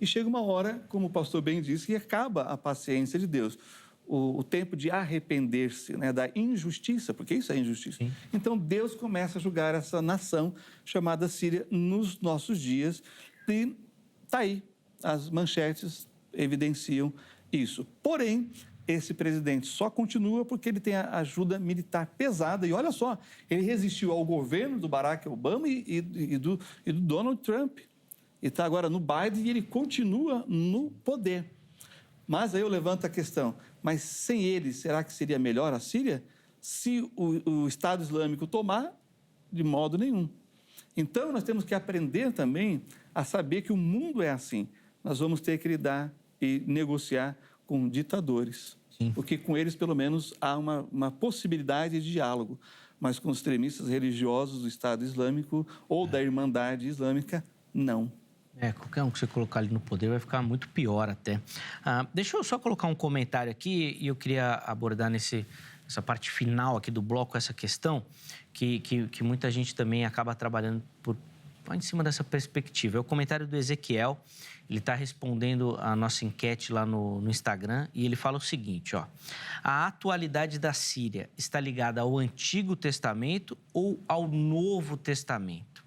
e chega uma hora, como o pastor bem disse, que acaba a paciência de Deus. O tempo de arrepender-se, né, da injustiça, porque isso é injustiça. Sim. Então, Deus começa a julgar essa nação chamada Síria nos nossos dias, e está aí, as manchetes evidenciam isso. Porém, esse presidente só continua porque ele tem a ajuda militar pesada. E olha só, ele resistiu ao governo do Barack Obama e do Donald Trump. E está agora no Biden e ele continua no poder. Mas aí eu levanto a questão, mas sem ele, será que seria melhor a Síria? Se o Estado Islâmico tomar, de modo nenhum. Então, nós temos que aprender também a saber que o mundo é assim. Nós vamos ter que lidar e negociar com ditadores. Sim. Porque com eles, pelo menos, há uma possibilidade de diálogo. Mas com os extremistas religiosos do Estado Islâmico ou da Irmandade Islâmica, não. Qualquer um que você colocar ali no poder vai ficar muito pior até. Deixa eu só colocar um comentário aqui e eu queria abordar nessa parte final aqui do bloco essa questão que muita gente também acaba trabalhando em cima dessa perspectiva. É o comentário do Ezequiel, ele está respondendo a nossa enquete lá no Instagram e ele fala o seguinte, ó: a atualidade da Síria está ligada ao Antigo Testamento ou ao Novo Testamento?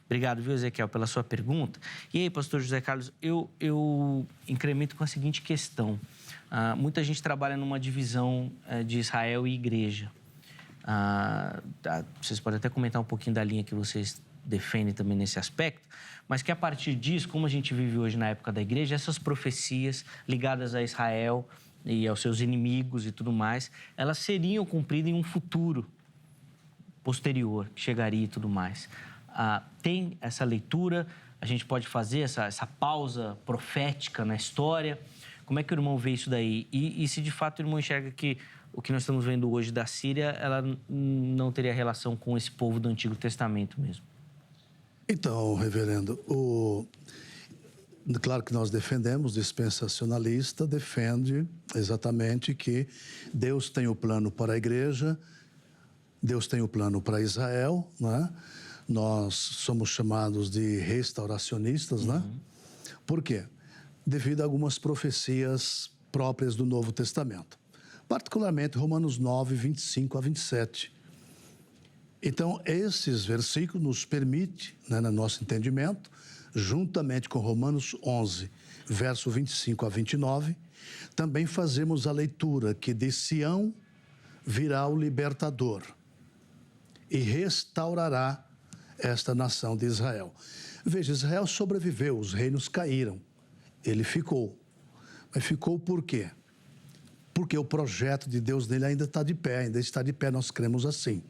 Obrigado, viu, Ezequiel, pela sua pergunta. E aí, pastor José Carlos, eu incremento com a seguinte questão. Muita gente trabalha numa divisão de Israel e igreja. Vocês podem até comentar um pouquinho da linha que vocês defendem também nesse aspecto, mas que a partir disso, como a gente vive hoje na época da igreja, essas profecias ligadas a Israel e aos seus inimigos e tudo mais, elas seriam cumpridas em um futuro posterior, que chegaria e tudo mais. Tem essa leitura, a gente pode fazer essa pausa profética na história. Como é que o irmão vê isso daí? E se de fato o irmão enxerga que o que nós estamos vendo hoje da Síria, ela não teria relação com esse povo do Antigo Testamento mesmo? Então, reverendo, claro que nós defendemos, dispensacionalista defende exatamente que Deus tem o plano para a igreja, Deus tem o plano para Israel, né? Nós somos chamados de restauracionistas, né? Por quê? Devido a algumas profecias próprias do Novo Testamento. Particularmente Romanos 9, 25 a 27. Então, esses versículos nos permitem, né, no nosso entendimento, juntamente com Romanos 11, verso 25 a 29, também fazemos a leitura que de Sião virá o libertador e restaurará esta nação de Israel. Veja, Israel sobreviveu, os reinos caíram, ele ficou. Mas ficou por quê? Porque o projeto de Deus nele ainda está de pé, ainda está de pé, nós cremos assim.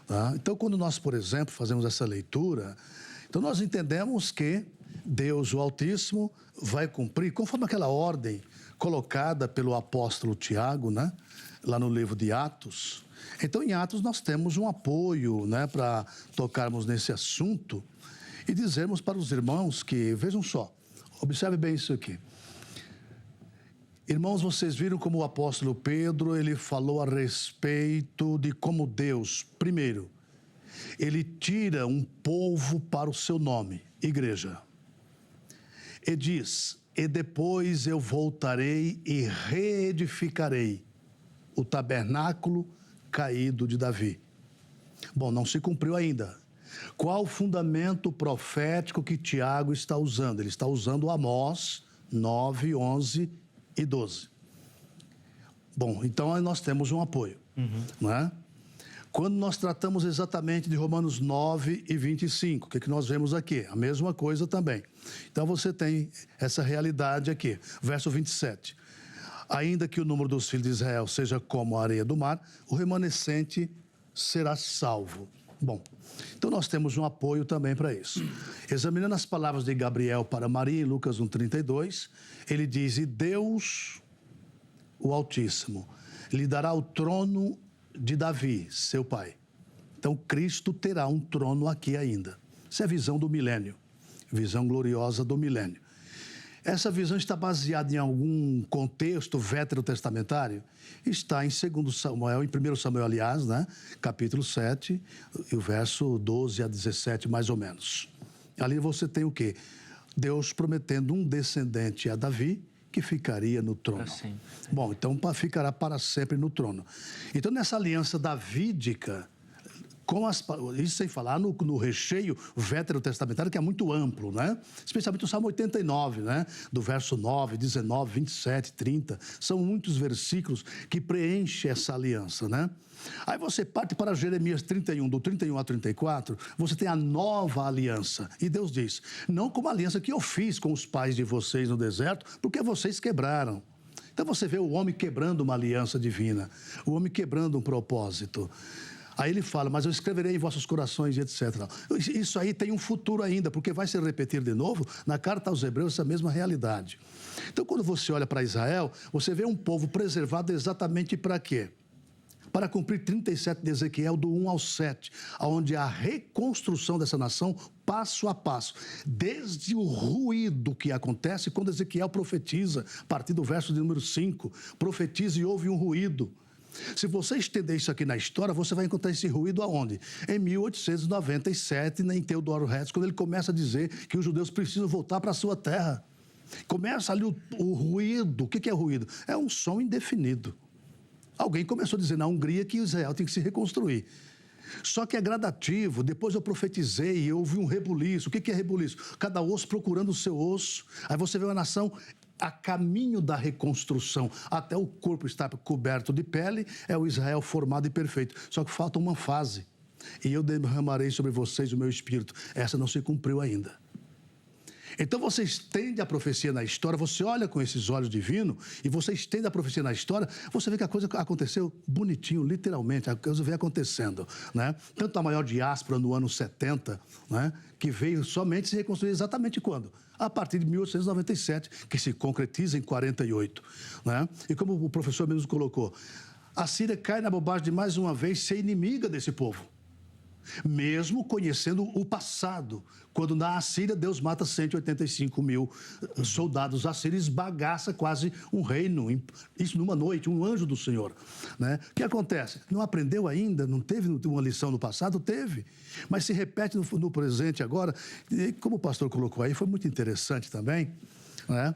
Tá? Então, quando nós, por exemplo, fazemos essa leitura, então nós entendemos que Deus, o Altíssimo, vai cumprir, conforme aquela ordem colocada pelo apóstolo Tiago, né? Lá no livro de Atos. Então, em Atos, nós temos um apoio, né, para tocarmos nesse assunto e dizermos para os irmãos que, vejam só, observe bem isso aqui. Irmãos, vocês viram como o apóstolo Pedro, ele falou a respeito de como Deus, primeiro, ele tira um povo para o seu nome, igreja. E diz, e depois eu voltarei e reedificarei o tabernáculo caído de Davi. Bom, não se cumpriu ainda. Qual o fundamento profético que Tiago está usando? Ele está usando Amós 9, 11 e 12. Bom, então nós temos um apoio, não é? Quando nós tratamos exatamente de Romanos 9 e 25, o que nós vemos aqui? A mesma coisa também. Então você tem essa realidade aqui, verso 27. Ainda que o número dos filhos de Israel seja como a areia do mar, o remanescente será salvo. Bom, então nós temos um apoio também para isso. Examinando as palavras de Gabriel para Maria, em Lucas 1,32, ele diz, e Deus, o Altíssimo, lhe dará o trono de Davi, seu pai. Então Cristo terá um trono aqui ainda. Isso é a visão do milênio, visão gloriosa do milênio. Essa visão está baseada em algum contexto veterotestamentário? Está em 2 Samuel, em 1 Samuel, aliás, né? Capítulo 7, e o verso 12 a 17, mais ou menos. Ali você tem o quê? Deus prometendo um descendente a Davi que ficaria no trono. Assim. Bom, então ficará para sempre no trono. Então, nessa aliança davídica, isso sem falar no recheio veterotestamentário, que é muito amplo, né? Especialmente o Salmo 89, né? Do verso 9, 19, 27, 30. São muitos versículos que preenchem essa aliança, né? Aí você parte para Jeremias 31, do 31 a 34, você tem a nova aliança. E Deus diz, não como a aliança que eu fiz com os pais de vocês no deserto, porque vocês quebraram. Então você vê o homem quebrando uma aliança divina, o homem quebrando um propósito. Aí ele fala, mas eu escreverei em vossos corações e etc. Isso aí tem um futuro ainda, porque vai se repetir de novo na carta aos Hebreus essa mesma realidade. Então, quando você olha para Israel, você vê um povo preservado exatamente para quê? Para cumprir 37 de Ezequiel, do 1 ao 7, onde a reconstrução dessa nação, passo a passo, desde o ruído que acontece quando Ezequiel profetiza, a partir do verso de número 5, profetiza e houve um ruído. Se você estender isso aqui na história, você vai encontrar esse ruído aonde? Em 1897, em Theodor Herzl, quando ele começa a dizer que os judeus precisam voltar para a sua terra. Começa ali o ruído. O que é ruído? É um som indefinido. Alguém começou a dizer na Hungria que Israel tem que se reconstruir. Só que é gradativo. Depois eu profetizei e houve um rebuliço. O que é rebuliço? Cada osso procurando o seu osso. Aí você vê uma nação a caminho da reconstrução, até o corpo estar coberto de pele, é o Israel formado e perfeito. Só que falta uma fase. E eu derramarei sobre vocês o meu espírito. Essa não se cumpriu ainda. Então você estende a profecia na história, você olha com esses olhos divinos e você estende a profecia na história, você vê que a coisa aconteceu bonitinho, literalmente, a coisa veio acontecendo, né? Tanto a maior diáspora no ano 70, né? Que veio somente se reconstruir exatamente quando? A partir de 1897, que se concretiza em 48, né? E como o professor mesmo colocou, a Síria cai na bobagem de mais uma vez ser inimiga desse povo. Mesmo conhecendo o passado, quando na Assíria Deus mata 185 mil soldados assírios, esbagaça quase um reino, isso numa noite, um anjo do Senhor, né? O que acontece? Não aprendeu ainda? Não teve uma lição no passado? Teve, mas se repete no presente agora, e como o pastor colocou aí, foi muito interessante também, né?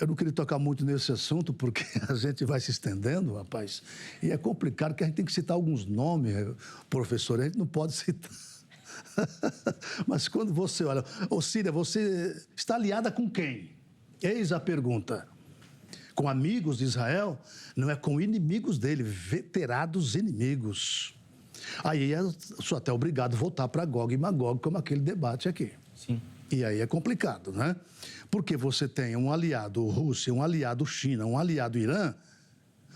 Eu não queria tocar muito nesse assunto, porque a gente vai se estendendo, rapaz, e é complicado, porque a gente tem que citar alguns nomes, professor, a gente não pode citar. Mas quando você olha, ô Síria, você está aliada com quem? Eis a pergunta. Com amigos de Israel, não é com inimigos dele, veterados inimigos. Aí eu sou até obrigado a voltar para Gog e Magog, como aquele debate aqui. Sim. E aí é complicado, né? Porque você tem um aliado Rússia, um aliado China, um aliado Irã,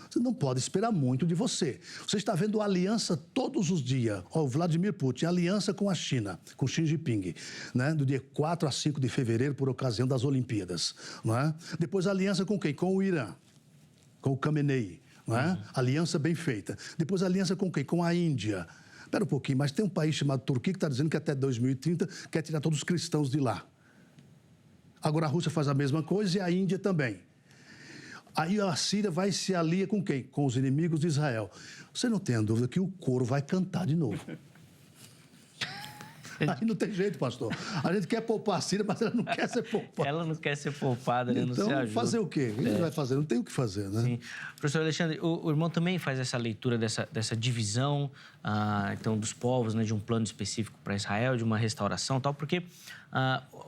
você não pode esperar muito de você. Você está vendo aliança todos os dias. O Vladimir Putin, aliança com a China, com Xi Jinping, né? Do dia 4 a 5 de fevereiro, por ocasião das Olimpíadas. Não é? Depois aliança com quem? Com o Irã, com o Khamenei. Não é? Aliança bem feita. Depois aliança com quem? Com a Índia. Espera um pouquinho, mas tem um país chamado Turquia que está dizendo que até 2030 quer tirar todos os cristãos de lá. Agora a Rússia faz a mesma coisa e a Índia também. Aí a Síria vai se aliar com quem? Com os inimigos de Israel. Você não tem a dúvida que o coro vai cantar de novo. Aí não tem jeito, pastor. A gente quer poupar a Síria, mas ela não quer ser poupada. Ela não quer ser poupada, né? Não se Então, ajuda. fazer o quê? O que vai fazer? Não tem o que fazer, né? Sim. Professor Alexandre, o irmão também faz essa leitura dessa divisão, então, dos povos, né, de um plano específico para Israel, de uma restauração e tal, porque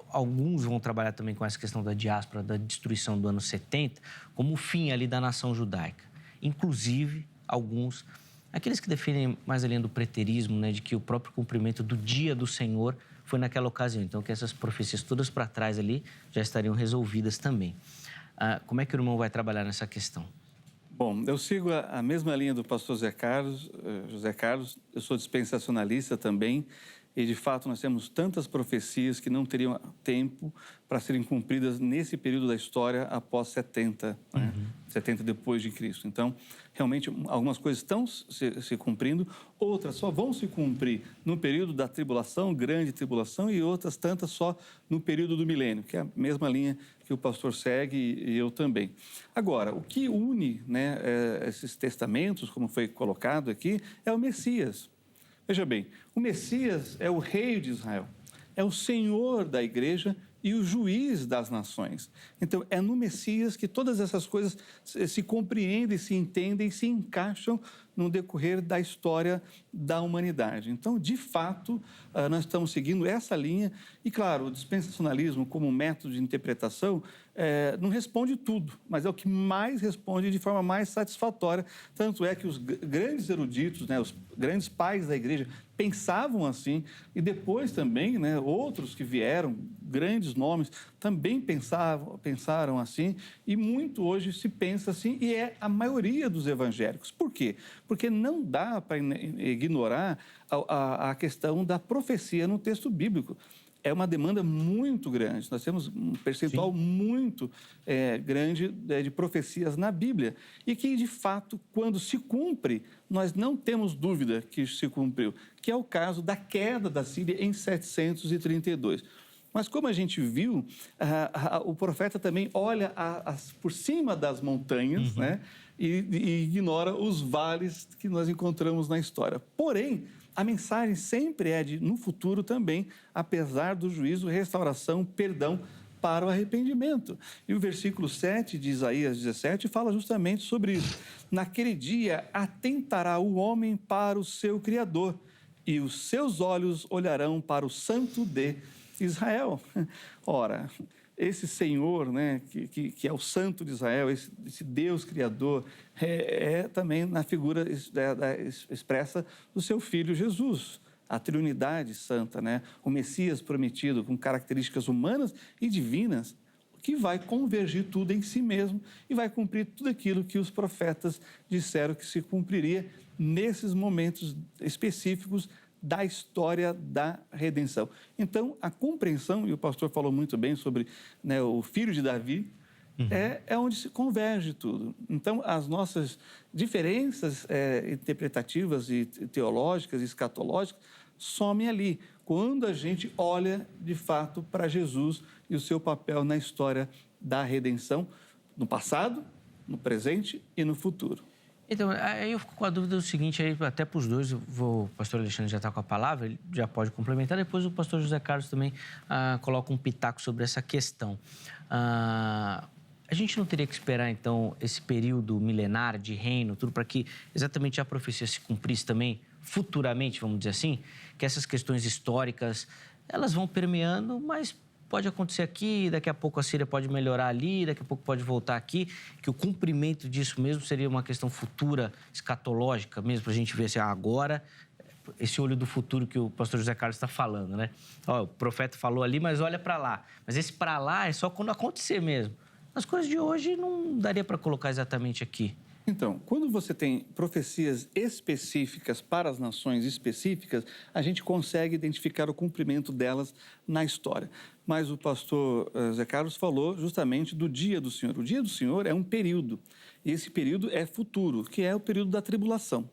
alguns vão trabalhar também com essa questão da diáspora, da destruição do ano 70, como o fim ali da nação judaica. Inclusive, alguns, aqueles que defendem mais a linha do preterismo, né, de que o próprio cumprimento do dia do Senhor foi naquela ocasião. Então, que essas profecias todas para trás ali já estariam resolvidas também. Como é que o irmão vai trabalhar nessa questão? Bom, eu sigo a mesma linha do pastor José Carlos. Eu sou dispensacionalista também. E, de fato, nós temos tantas profecias que não teriam tempo para serem cumpridas nesse período da história após 70, né? 70 depois de Cristo. Então, realmente, algumas coisas estão se cumprindo, outras só vão se cumprir no período da tribulação, grande tribulação, e outras tantas só no período do milênio, que é a mesma linha que o pastor segue e eu também. Agora, o que une, né, esses testamentos, como foi colocado aqui, é o Messias. Veja bem, o Messias é o rei de Israel, é o Senhor da igreja e o juiz das nações. Então, é no Messias que todas essas coisas se compreendem, se entendem, se encaixam no decorrer da história da humanidade. Então, de fato, nós estamos seguindo essa linha e, claro, o dispensacionalismo como método de interpretação não responde tudo, mas é o que mais responde de forma mais satisfatória. Tanto é que os grandes eruditos, né, os grandes pais da igreja pensavam assim e depois também, né, outros que vieram, grandes nomes, também pensaram assim e muito hoje se pensa assim e é a maioria dos evangélicos. Por quê? Porque não dá para ignorar a questão da profecia no texto bíblico. É uma demanda muito grande. Nós temos um percentual muito grande de profecias na Bíblia e que, de fato, quando se cumpre, nós não temos dúvida que se cumpriu, que é o caso da queda da Síria em 732. Mas, como a gente viu, o profeta também olha por cima das montanhas, né, e ignora os vales que nós encontramos na história. Porém, a mensagem sempre é de, no futuro também, apesar do juízo, restauração, perdão para o arrependimento. E o versículo 7 de Isaías 17 fala justamente sobre isso. Naquele dia atentará o homem para o seu Criador e os seus olhos olharão para o Santo de Israel. Ora, esse Senhor, né, que é o Santo de Israel, esse Deus Criador, é também na figura expressa do seu Filho Jesus, a Trindade Santa, né, o Messias prometido com características humanas e divinas, que vai convergir tudo em si mesmo e vai cumprir tudo aquilo que os profetas disseram que se cumpriria nesses momentos específicos da história da redenção. Então, a compreensão, e o pastor falou muito bem sobre, né, o filho de Davi, é onde se converge tudo. Então, as nossas diferenças interpretativas e teológicas e escatológicas somem ali, quando a gente olha, de fato, para Jesus e o seu papel na história da redenção, no passado, no presente e no futuro. Então, aí eu fico com a dúvida do seguinte, aí, até para os dois, o pastor Alexandre já está com a palavra, ele já pode complementar, depois o pastor José Carlos também coloca um pitaco sobre essa questão. A gente não teria que esperar, então, esse período milenar de reino, tudo, para que exatamente a profecia se cumprisse também, futuramente, vamos dizer assim, que essas questões históricas, elas vão permeando, mas pode acontecer aqui, daqui a pouco a Síria pode melhorar ali, daqui a pouco pode voltar aqui, que o cumprimento disso mesmo seria uma questão futura, escatológica mesmo, para a gente ver assim, agora, esse olho do futuro que o pastor José Carlos está falando, né? Ó, o profeta falou ali, mas olha para lá. Mas esse para lá é só quando acontecer mesmo. As coisas de hoje não daria para colocar exatamente aqui. Então, quando você tem profecias específicas para as nações específicas, a gente consegue identificar o cumprimento delas na história. Mas o pastor Zé Carlos falou justamente do dia do Senhor. O dia do Senhor é um período, e esse período é futuro, que é o período da tribulação.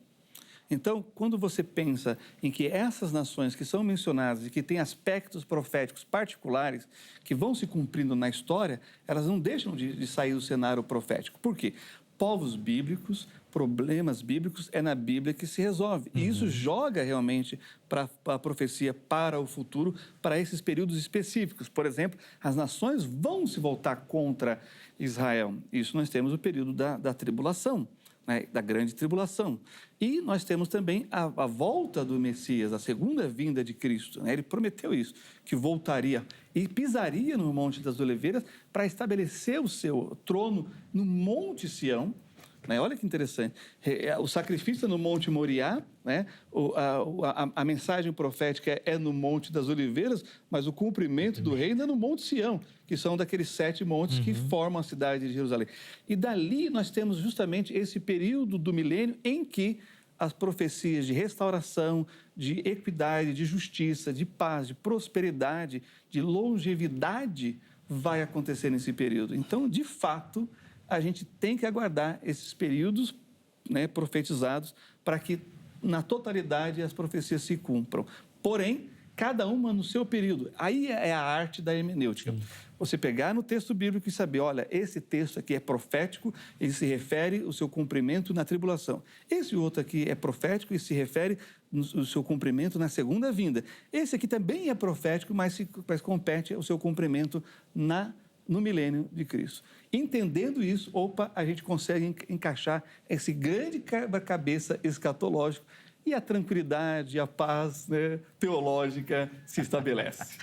Então, quando você pensa em que essas nações que são mencionadas e que têm aspectos proféticos particulares que vão se cumprindo na história, elas não deixam de sair do cenário profético. Por quê? Povos bíblicos, problemas bíblicos, é na Bíblia que se resolve. E isso joga realmente para a profecia, para o futuro, para esses períodos específicos. Por exemplo, as nações vão se voltar contra Israel. Isso nós temos o período da tribulação, né, da grande tribulação. E nós temos também a volta do Messias, a segunda vinda de Cristo, né? Ele prometeu isso, que voltaria e pisaria no Monte das Oliveiras para estabelecer o seu trono no Monte Sião, né? Olha que interessante, o sacrifício é no Monte Moriá, né? A mensagem profética é no Monte das Oliveiras, mas o cumprimento do reino é no Monte Sião, que são daqueles 7 montes que formam a cidade de Jerusalém. E dali nós temos justamente esse período do milênio em que as profecias de restauração, de equidade, de justiça, de paz, de prosperidade, de longevidade vai acontecer nesse período. Então, de fato, a gente tem que aguardar esses períodos, né, profetizados para que, na totalidade, as profecias se cumpram. Porém, cada uma no seu período. Aí é a arte da hermenêutica. Você pegar no texto bíblico e saber, olha, esse texto aqui é profético, ele se refere ao seu cumprimento na tribulação. Esse outro aqui é profético e se refere ao seu cumprimento na segunda vinda. Esse aqui também é profético, mas compete ao seu cumprimento no milênio de Cristo. Entendendo isso, a gente consegue encaixar esse grande quebra-cabeça escatológico e a tranquilidade, a paz, né, teológica se estabelece.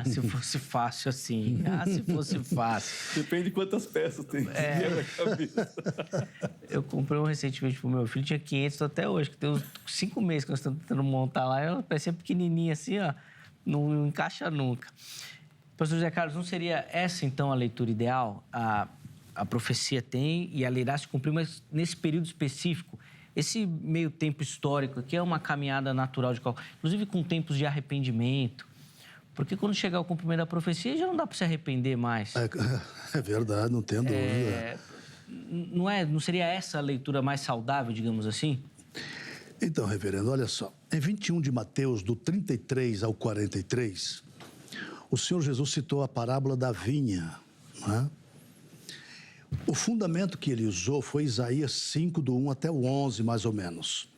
Se fosse fácil assim. Se fosse fácil. Depende de quantas peças tem na cabeça. Eu comprei um recentemente pro meu filho, tinha 500 até hoje, que tem uns 5 meses que nós estamos tentando montar lá, ela parecia pequenininha assim, ó, não encaixa nunca. Pastor José Carlos, não seria essa, então, a leitura ideal? A profecia tem e ela irá se cumprir, mas nesse período específico, esse meio tempo histórico aqui é uma caminhada natural de qualquer... Inclusive com tempos de arrependimento. Porque quando chegar o cumprimento da profecia, já não dá para se arrepender mais. É verdade, não tenho dúvida. Não seria essa a leitura mais saudável, digamos assim? Então, reverendo, olha só. Em 21 de Mateus, do 33 ao 43, o Senhor Jesus citou a parábola da vinha, né? O fundamento que ele usou foi Isaías 5, do 1 até o 11, mais ou menos.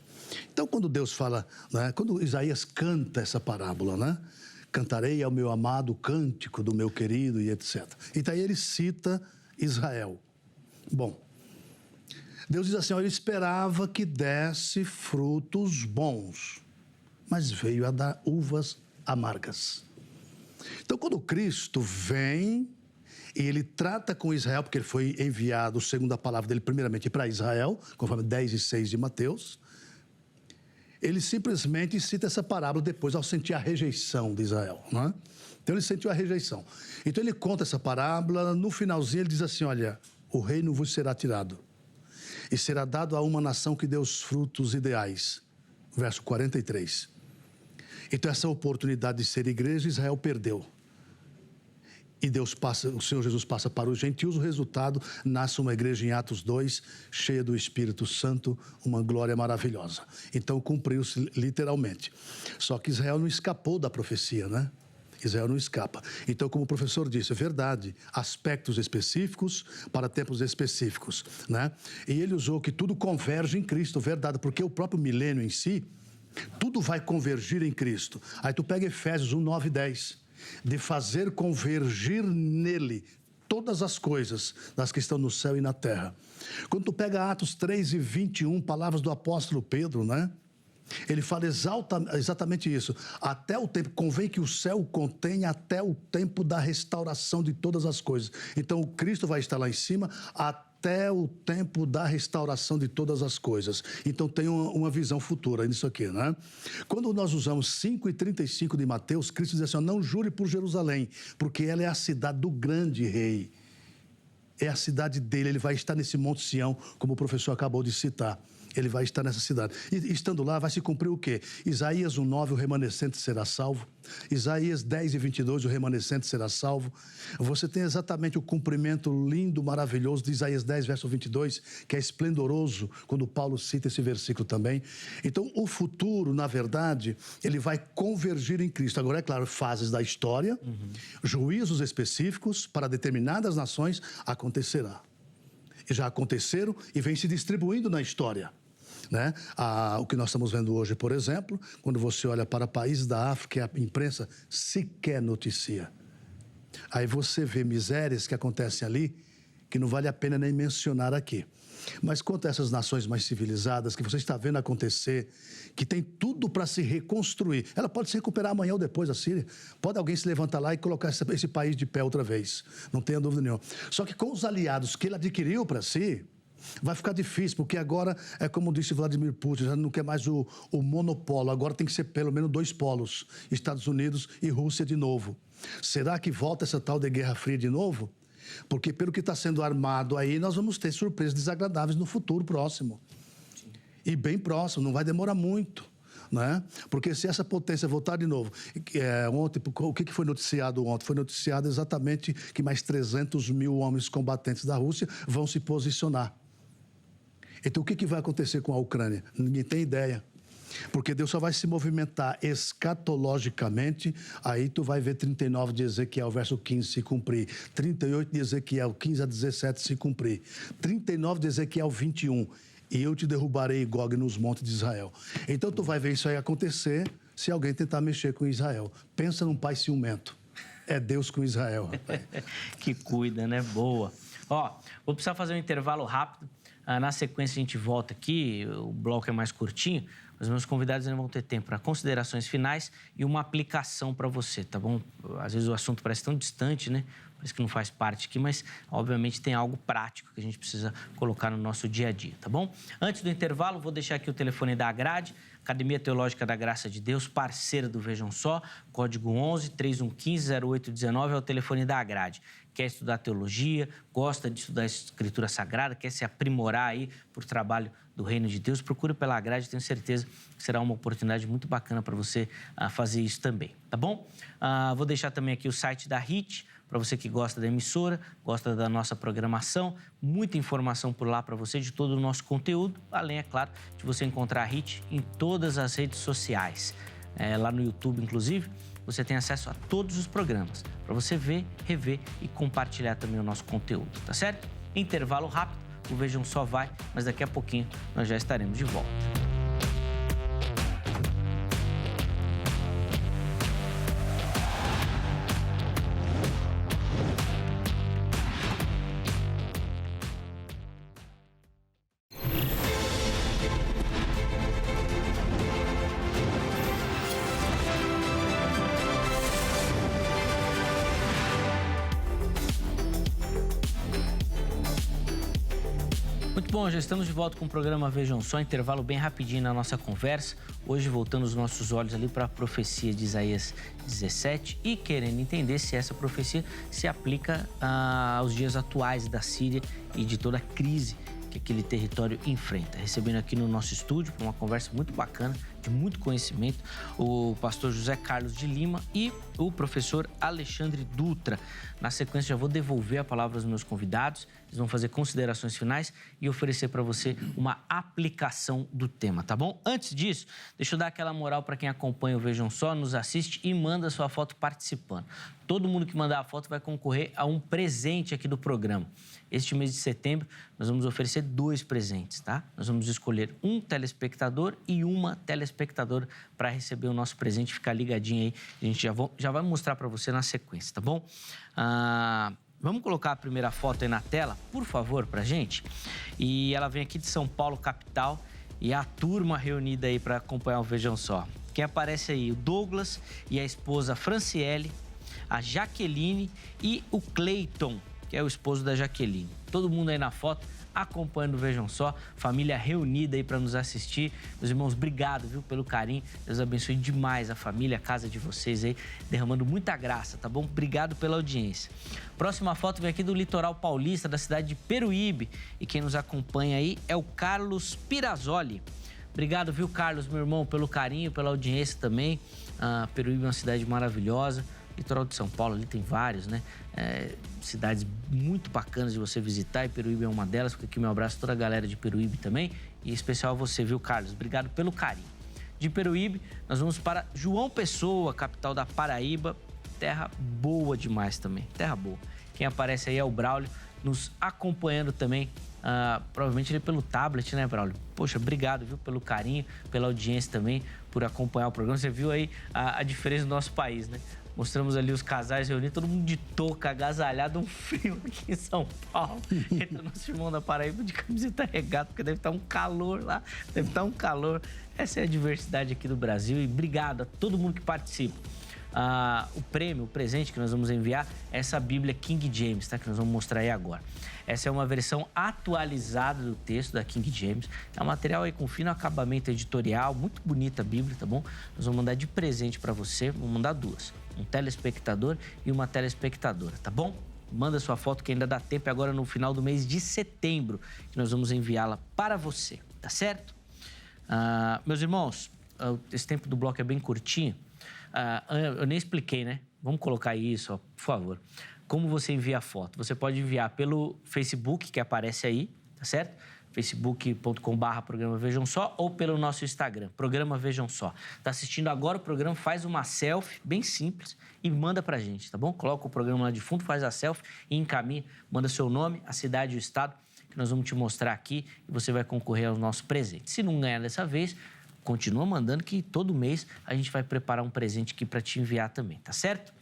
Então, quando Deus fala, né, quando Isaías canta essa parábola, né? Cantarei ao meu amado o cântico do meu querido e etc. Então, aí ele cita Israel. Bom, Deus diz assim, ó, ele esperava que desse frutos bons, mas veio a dar uvas amargas. Então, quando Cristo vem... E ele trata com Israel, porque ele foi enviado, segundo a palavra dele, primeiramente para Israel, conforme 10 e 6 de Mateus. Ele simplesmente cita essa parábola depois, ao sentir a rejeição de Israel, não é? Então, ele sentiu a rejeição. Então, ele conta essa parábola, no finalzinho ele diz assim, olha, o reino vos será tirado e será dado a uma nação que dê os frutos ideais. Verso 43. Então, essa oportunidade de ser igreja, Israel perdeu. E o Senhor Jesus passa para os gentios, o resultado, nasce uma igreja em Atos 2, cheia do Espírito Santo, uma glória maravilhosa. Então, cumpriu-se literalmente. Só que Israel não escapou da profecia, né? Israel não escapa. Então, como o professor disse, é verdade, aspectos específicos para tempos específicos, né? E ele usou que tudo converge em Cristo, verdade, porque o próprio milênio em si, tudo vai convergir em Cristo. Aí tu pega Efésios 1, 9 e 10. De fazer convergir nele todas as coisas das que estão no céu e na terra. Quando tu pega Atos 3 e 21, palavras do apóstolo Pedro, né? Ele fala exatamente isso. Até o tempo, convém que o céu contenha até o tempo da restauração de todas as coisas. Então, o Cristo vai estar lá em cima até o tempo da restauração de todas as coisas. Então, tem uma visão futura nisso aqui, né? Quando nós usamos 5:35 de Mateus, Cristo diz assim, não jure por Jerusalém, porque ela é a cidade do grande rei. É a cidade dele, ele vai estar nesse Monte Sião, como o professor acabou de citar. Ele vai estar nessa cidade. E estando lá, vai se cumprir o quê? Isaías 1:9, o remanescente será salvo. Isaías 10:22, o remanescente será salvo. Você tem exatamente o cumprimento lindo, maravilhoso de Isaías 10, verso 22, que é esplendoroso, quando Paulo cita esse versículo também. Então, o futuro, na verdade, ele vai convergir em Cristo. Agora, é claro, fases da história, juízos específicos para determinadas nações acontecerá. E já aconteceram e vem se distribuindo na história. Né? O que nós estamos vendo hoje, por exemplo, quando você olha para países da África, a imprensa sequer noticia. Aí você vê misérias que acontecem ali, que não vale a pena nem mencionar aqui. Mas quanto a essas nações mais civilizadas, que você está vendo acontecer, que tem tudo para se reconstruir, ela pode se recuperar amanhã ou depois, a Síria. Pode alguém se levantar lá e colocar esse país de pé outra vez, não tenha dúvida nenhuma. Só que com os aliados que ele adquiriu para si, vai ficar difícil, porque agora, é como disse Vladimir Putin, já não quer mais o monopolo, agora tem que ser pelo menos 2 polos, Estados Unidos e Rússia de novo. Será que volta essa tal de Guerra Fria de novo? Porque pelo que está sendo armado aí, nós vamos ter surpresas desagradáveis no futuro próximo. Sim. E bem próximo, não vai demorar muito. Né? Porque se essa potência voltar de novo... ontem, o que foi noticiado ontem? Foi noticiado exatamente que mais 300 mil homens combatentes da Rússia vão se posicionar. Então, o que vai acontecer com a Ucrânia? Ninguém tem ideia. Porque Deus só vai se movimentar escatologicamente, aí tu vai ver 39 de Ezequiel, verso 15, se cumprir. 38 de Ezequiel, 15-17, se cumprir. 39 de Ezequiel, 21. E eu te derrubarei, Gog, nos montes de Israel. Então, tu vai ver isso aí acontecer se alguém tentar mexer com Israel. Pensa num pai ciumento. É Deus com Israel, rapaz. Que cuida, né? Boa. Ó, vou precisar fazer um intervalo rápido. Na sequência, a gente volta aqui. O bloco é mais curtinho. Os meus convidados ainda vão ter tempo para considerações finais e uma aplicação para você, tá bom? Às vezes o assunto parece tão distante, né? Parece que não faz parte aqui, mas, obviamente, tem algo prático que a gente precisa colocar no nosso dia a dia, tá bom? Antes do intervalo, vou deixar aqui o telefone da Agrade, Academia Teológica da Graça de Deus, parceira do Vejam Só, código 11-3115-0819 é o telefone da Agrade. Quer estudar teologia, gosta de estudar a Escritura Sagrada, quer se aprimorar aí por trabalho do Reino de Deus, procure pela Agrade, tenho certeza que será uma oportunidade muito bacana para você fazer isso também, tá bom? Vou deixar também aqui o site da HIT, para você que gosta da emissora, gosta da nossa programação, muita informação por lá para você de todo o nosso conteúdo, além, é claro, de você encontrar a HIT em todas as redes sociais. Lá no YouTube, inclusive, você tem acesso a todos os programas, para você ver, rever e compartilhar também o nosso conteúdo, tá certo? Intervalo rápido, o Vejam Só vai, mas daqui a pouquinho nós já estaremos de volta. Bom, já estamos de volta com o programa Vejam Só, intervalo bem rapidinho na nossa conversa. Hoje voltando os nossos olhos ali para a profecia de Isaías 17 e querendo entender se essa profecia se aplica aos dias atuais da Síria e de toda a crise que aquele território enfrenta. Recebendo aqui no nosso estúdio, para uma conversa muito bacana, de muito conhecimento, o pastor José Carlos de Lima e o professor Alexandre Dutra. Na sequência, já vou devolver a palavra aos meus convidados, eles vão fazer considerações finais e oferecer para você uma aplicação do tema, tá bom? Antes disso, deixa eu dar aquela moral para quem acompanha o Vejam Só, nos assiste e manda sua foto participando. Todo mundo que mandar a foto vai concorrer a um presente aqui do programa. Este mês de setembro, nós vamos oferecer 2 presentes, tá? Nós vamos escolher um telespectador e uma telespectadora para receber o nosso presente. Fica ligadinho aí, a gente já vai mostrar para você na sequência, tá bom? Vamos colocar a primeira foto aí na tela, por favor, pra gente. E ela vem aqui de São Paulo, capital. e a turma reunida aí para acompanhar o Vejam Só. Quem aparece aí? O Douglas e a esposa Franciele, a Jaqueline e o Cleiton, que é o esposo da Jaqueline. Todo mundo aí na foto acompanhando o Vejam Só, família reunida aí para nos assistir. Meus irmãos, obrigado, viu, pelo carinho. Deus abençoe demais a família, a casa de vocês aí, derramando muita graça, tá bom? Obrigado pela audiência. Próxima foto vem aqui do litoral paulista, da cidade de Peruíbe. E quem nos acompanha aí é o Carlos Pirazzoli. Obrigado, viu, Carlos, meu irmão, pelo carinho, pela audiência também. Peruíbe é uma cidade maravilhosa. Litoral de São Paulo, ali tem vários, né? Cidades muito bacanas de você visitar e Peruíbe é uma delas. Fica aqui meu abraço a toda a galera de Peruíbe também. E em especial a você, viu, Carlos? Obrigado pelo carinho. De Peruíbe, nós vamos para João Pessoa, capital da Paraíba. Terra boa demais também, terra boa. Quem aparece aí é o Braulio, nos acompanhando também. Provavelmente ele pelo tablet, né, Braulio? Poxa, obrigado, viu, pelo carinho, pela audiência também, por acompanhar o programa. Você viu aí a diferença do nosso país, né? Mostramos ali os casais reunidos, todo mundo de touca, agasalhado, um frio aqui em São Paulo. Entra nosso irmão da Paraíba de camiseta regata, porque deve estar um calor lá, deve estar um calor. Essa é a diversidade aqui do Brasil e obrigado a todo mundo que participa. O prêmio, o presente que nós vamos enviar é essa Bíblia King James, tá? Que nós vamos mostrar aí agora. Essa é uma versão atualizada do texto da King James. É um material aí com fino acabamento editorial, muito bonita a Bíblia, tá bom? Nós vamos mandar de presente para você, vamos mandar duas. Um telespectador e uma telespectadora, tá bom? Manda sua foto que ainda dá tempo, agora no final do mês de setembro, que nós vamos enviá-la para você, tá certo? Meus irmãos, esse tempo do bloco é bem curtinho. Eu nem expliquei, né? Vamos colocar isso, ó, por favor. Como você envia a foto? Você pode enviar pelo Facebook, que aparece aí, tá certo? facebook.com/programa Vejam Só ou pelo nosso Instagram, Programa Vejam Só. Tá assistindo agora o programa, faz uma selfie bem simples e manda pra gente, tá bom? Coloca o programa lá de fundo, faz a selfie e encaminha, manda seu nome, a cidade e o estado, que nós vamos te mostrar aqui e você vai concorrer ao nosso presente. Se não ganhar dessa vez, continua mandando que todo mês a gente vai preparar um presente aqui para te enviar também, tá certo?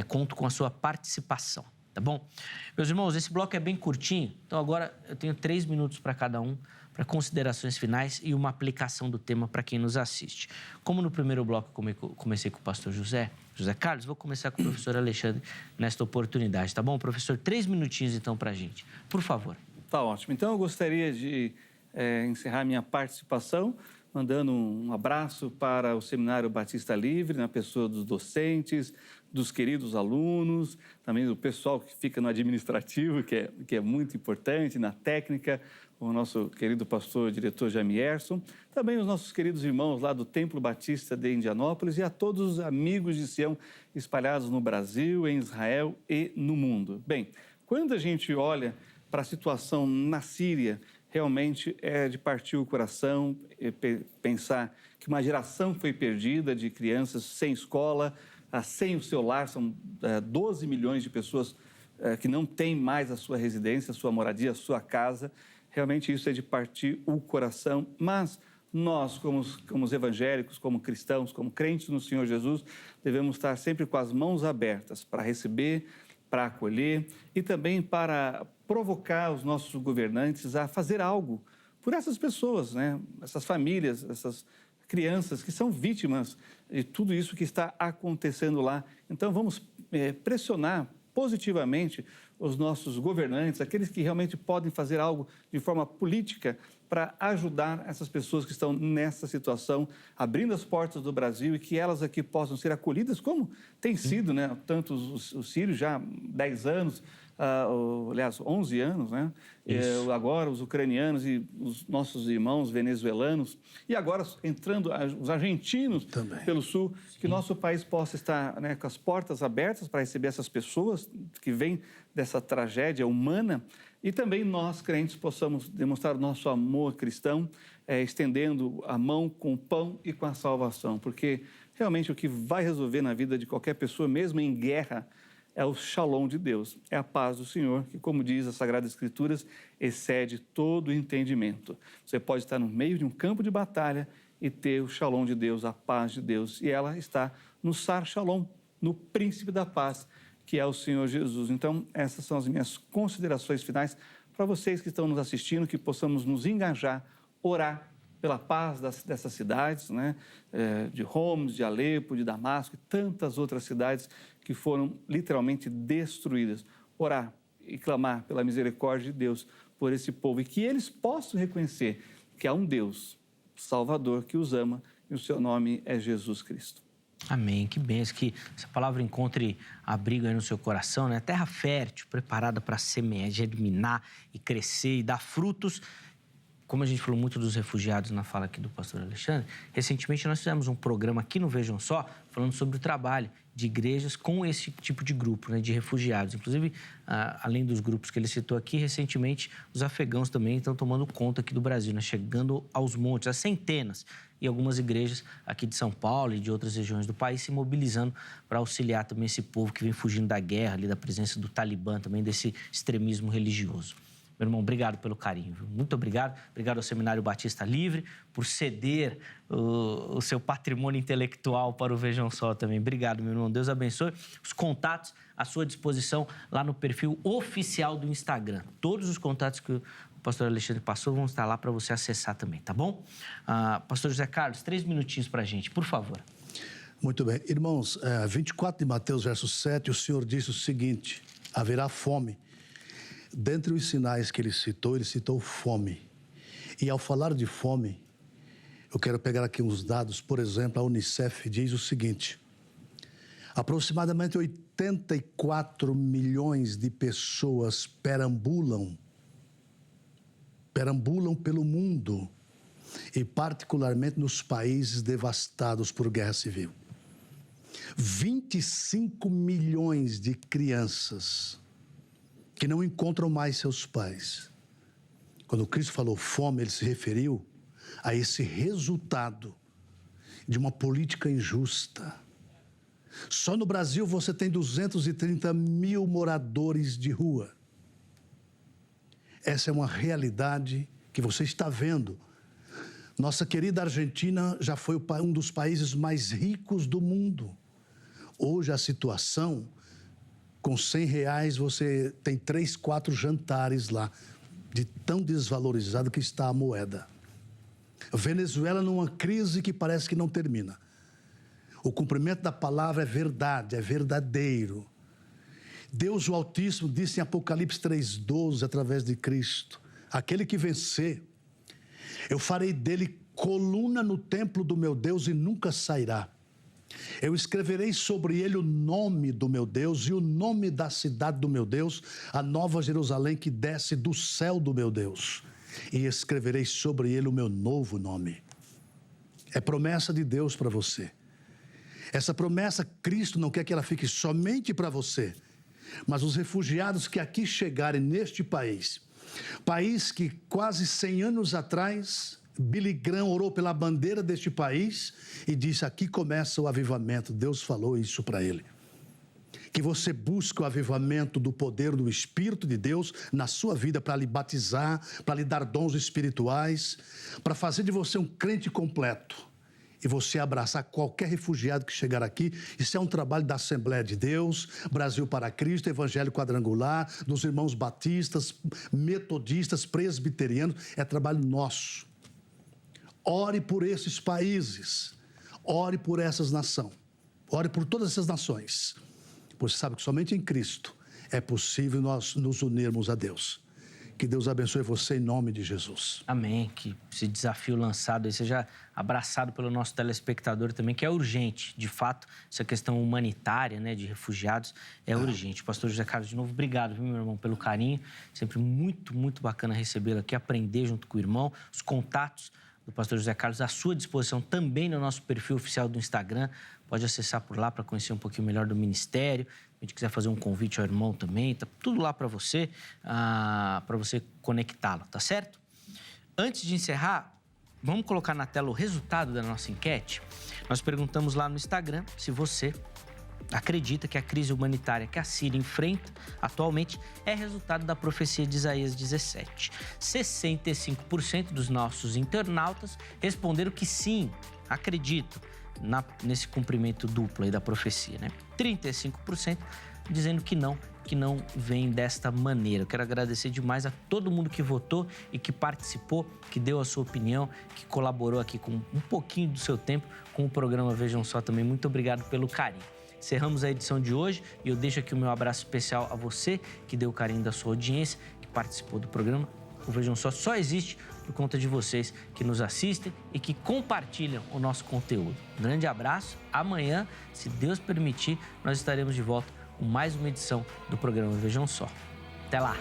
Conto com a sua participação, tá bom? Meus irmãos, esse bloco é bem curtinho, então agora eu tenho 3 minutos para cada um, para considerações finais e uma aplicação do tema para quem nos assiste. Como no primeiro bloco eu comecei com o pastor José Carlos, vou começar com o professor Alexandre nesta oportunidade, tá bom? Professor, 3 minutinhos então para a gente, por favor. Tá ótimo. Então eu gostaria de encerrar minha participação mandando um abraço para o Seminário Batista Livre, na pessoa dos docentes, dos queridos alunos, também do pessoal que fica no administrativo, que é muito importante, na técnica, o nosso querido pastor, diretor Jamierson, também os nossos queridos irmãos lá do Templo Batista de Indianópolis e a todos os amigos de Sião espalhados no Brasil, em Israel e no mundo. Bem, quando a gente olha para a situação na Síria, realmente é de partir o coração pensar que uma geração foi perdida de crianças sem escola, sem o seu lar. São 12 milhões de pessoas que não têm mais a sua residência, a sua moradia, a sua casa. Realmente isso é de partir o coração, mas nós, como os evangélicos, como cristãos, como crentes no Senhor Jesus, devemos estar sempre com as mãos abertas para receber, para acolher e também para provocar os nossos governantes a fazer algo por essas pessoas, né? Essas famílias, essas crianças que são vítimas de tudo isso que está acontecendo lá. Então, vamos pressionar positivamente os nossos governantes, aqueles que realmente podem fazer algo de forma política para ajudar essas pessoas que estão nessa situação, abrindo as portas do Brasil e que elas aqui possam ser acolhidas, como tem sido, né? Tanto os sírios já há 10 anos, aliás, 11 anos, né? Agora os ucranianos e os nossos irmãos venezuelanos e agora entrando os argentinos também pelo sul, que nosso país possa estar, né, com as portas abertas para receber essas pessoas que vêm dessa tragédia humana e também nós, crentes, possamos demonstrar o nosso amor cristão, estendendo a mão com o pão e com a salvação, porque realmente o que vai resolver na vida de qualquer pessoa, mesmo em guerra, é o shalom de Deus, é a paz do Senhor, que, como diz as Sagradas Escrituras, excede todo o entendimento. Você pode estar no meio de um campo de batalha e ter o shalom de Deus, a paz de Deus, e ela está no Sar Shalom, no Príncipe da Paz, que é o Senhor Jesus. Então, essas são as minhas considerações finais para vocês que estão nos assistindo, que possamos nos engajar, orar pela paz dessas cidades, né? De Homs, de Alepo, de Damasco e tantas outras cidades que foram literalmente destruídas. Orar e clamar pela misericórdia de Deus por esse povo e que eles possam reconhecer que há um Deus Salvador que os ama e o seu nome é Jesus Cristo. Amém. Que bênção, que essa palavra encontre abrigo aí no seu coração, né? Terra fértil, preparada para semear, germinar e crescer e dar frutos. Como a gente falou muito dos refugiados na fala aqui do pastor Alexandre, recentemente nós fizemos um programa aqui no Vejam Só, falando sobre o trabalho de igrejas com esse tipo de grupo, né, de refugiados. Inclusive, além dos grupos que ele citou aqui, recentemente os afegãos também estão tomando conta aqui do Brasil, né, chegando aos montes, a centenas. E algumas igrejas aqui de São Paulo e de outras regiões do país se mobilizando para auxiliar também esse povo que vem fugindo da guerra, ali, da presença do Talibã, também desse extremismo religioso. Meu irmão, obrigado pelo carinho, viu? Muito obrigado. Obrigado ao Seminário Batista Livre por ceder o seu patrimônio intelectual para o Vejam Só também. Obrigado, meu irmão. Deus abençoe. Os contatos à sua disposição lá no perfil oficial do Instagram. Todos os contatos que o pastor Alexandre passou vão estar lá para você acessar também, tá bom? Pastor José Carlos, 3 minutinhos para a gente, por favor. Muito bem. Irmãos, 24 de Mateus, verso 7, o Senhor disse o seguinte: haverá fome. Dentre os sinais que ele citou fome. E ao falar de fome, eu quero pegar aqui uns dados. Por exemplo, a Unicef diz o seguinte: aproximadamente 84 milhões de pessoas perambulam pelo mundo e particularmente nos países devastados por guerra civil. 25 milhões de crianças que não encontram mais seus pais. Quando Cristo falou fome, ele se referiu a esse resultado de uma política injusta. Só no Brasil você tem 230 mil moradores de rua. Essa é uma realidade que você está vendo. Nossa querida Argentina já foi um dos países mais ricos do mundo. Hoje a situação, com R$100 você tem 3, 4 jantares lá, de tão desvalorizado que está a moeda. Venezuela numa crise que parece que não termina. O cumprimento da palavra é verdade, é verdadeiro. Deus, o Altíssimo, disse em Apocalipse 3,12, através de Cristo: aquele que vencer, eu farei dele coluna no templo do meu Deus e nunca sairá. Eu escreverei sobre ele o nome do meu Deus e o nome da cidade do meu Deus, a nova Jerusalém que desce do céu do meu Deus. E escreverei sobre ele o meu novo nome. É promessa de Deus para você. Essa promessa, Cristo não quer que ela fique somente para você, mas os refugiados que aqui chegarem neste país que quase 100 anos atrás Billy Graham orou pela bandeira deste país e disse: aqui começa o avivamento. Deus falou isso para ele. Que você busque o avivamento do poder do Espírito de Deus na sua vida para lhe batizar, para lhe dar dons espirituais, para fazer de você um crente completo. E você abraçar qualquer refugiado que chegar aqui. Isso é um trabalho da Assembleia de Deus, Brasil para Cristo, Evangelho Quadrangular, dos irmãos batistas, metodistas, presbiterianos. É trabalho nosso. Ore por esses países, ore por essas nações, ore por todas essas nações. Você sabe que somente em Cristo é possível nós nos unirmos a Deus. Que Deus abençoe você em nome de Jesus. Amém. Que esse desafio lançado aí seja abraçado pelo nosso telespectador também, que é urgente. De fato, essa questão humanitária, né, de refugiados é urgente. Pastor José Carlos, de novo, obrigado, viu, meu irmão, pelo carinho. Sempre muito, muito bacana recebê-lo aqui, aprender junto com o irmão. Os contatos do pastor José Carlos à sua disposição também no nosso perfil oficial do Instagram. Pode acessar por lá para conhecer um pouquinho melhor do ministério. Se a gente quiser fazer um convite ao irmão também, tá tudo lá para você conectá-lo, tá certo? Antes de encerrar, vamos colocar na tela o resultado da nossa enquete. Nós perguntamos lá no Instagram se você acredita que a crise humanitária que a Síria enfrenta atualmente é resultado da profecia de Isaías 17. 65% dos nossos internautas responderam que sim, acreditam nesse cumprimento duplo aí da profecia, né? 35% dizendo que não, que não vem desta maneira. Eu quero agradecer demais a todo mundo que votou e que participou, que deu a sua opinião, que colaborou aqui com um pouquinho do seu tempo com o programa Vejam Só também. Muito obrigado pelo carinho. Encerramos a edição de hoje e eu deixo aqui o meu abraço especial a você que deu o carinho da sua audiência, que participou do programa. O Vejam Só existe por conta de vocês que nos assistem e que compartilham o nosso conteúdo. Um grande abraço. Amanhã, se Deus permitir, nós estaremos de volta com mais uma edição do programa Vejam Só. Até lá!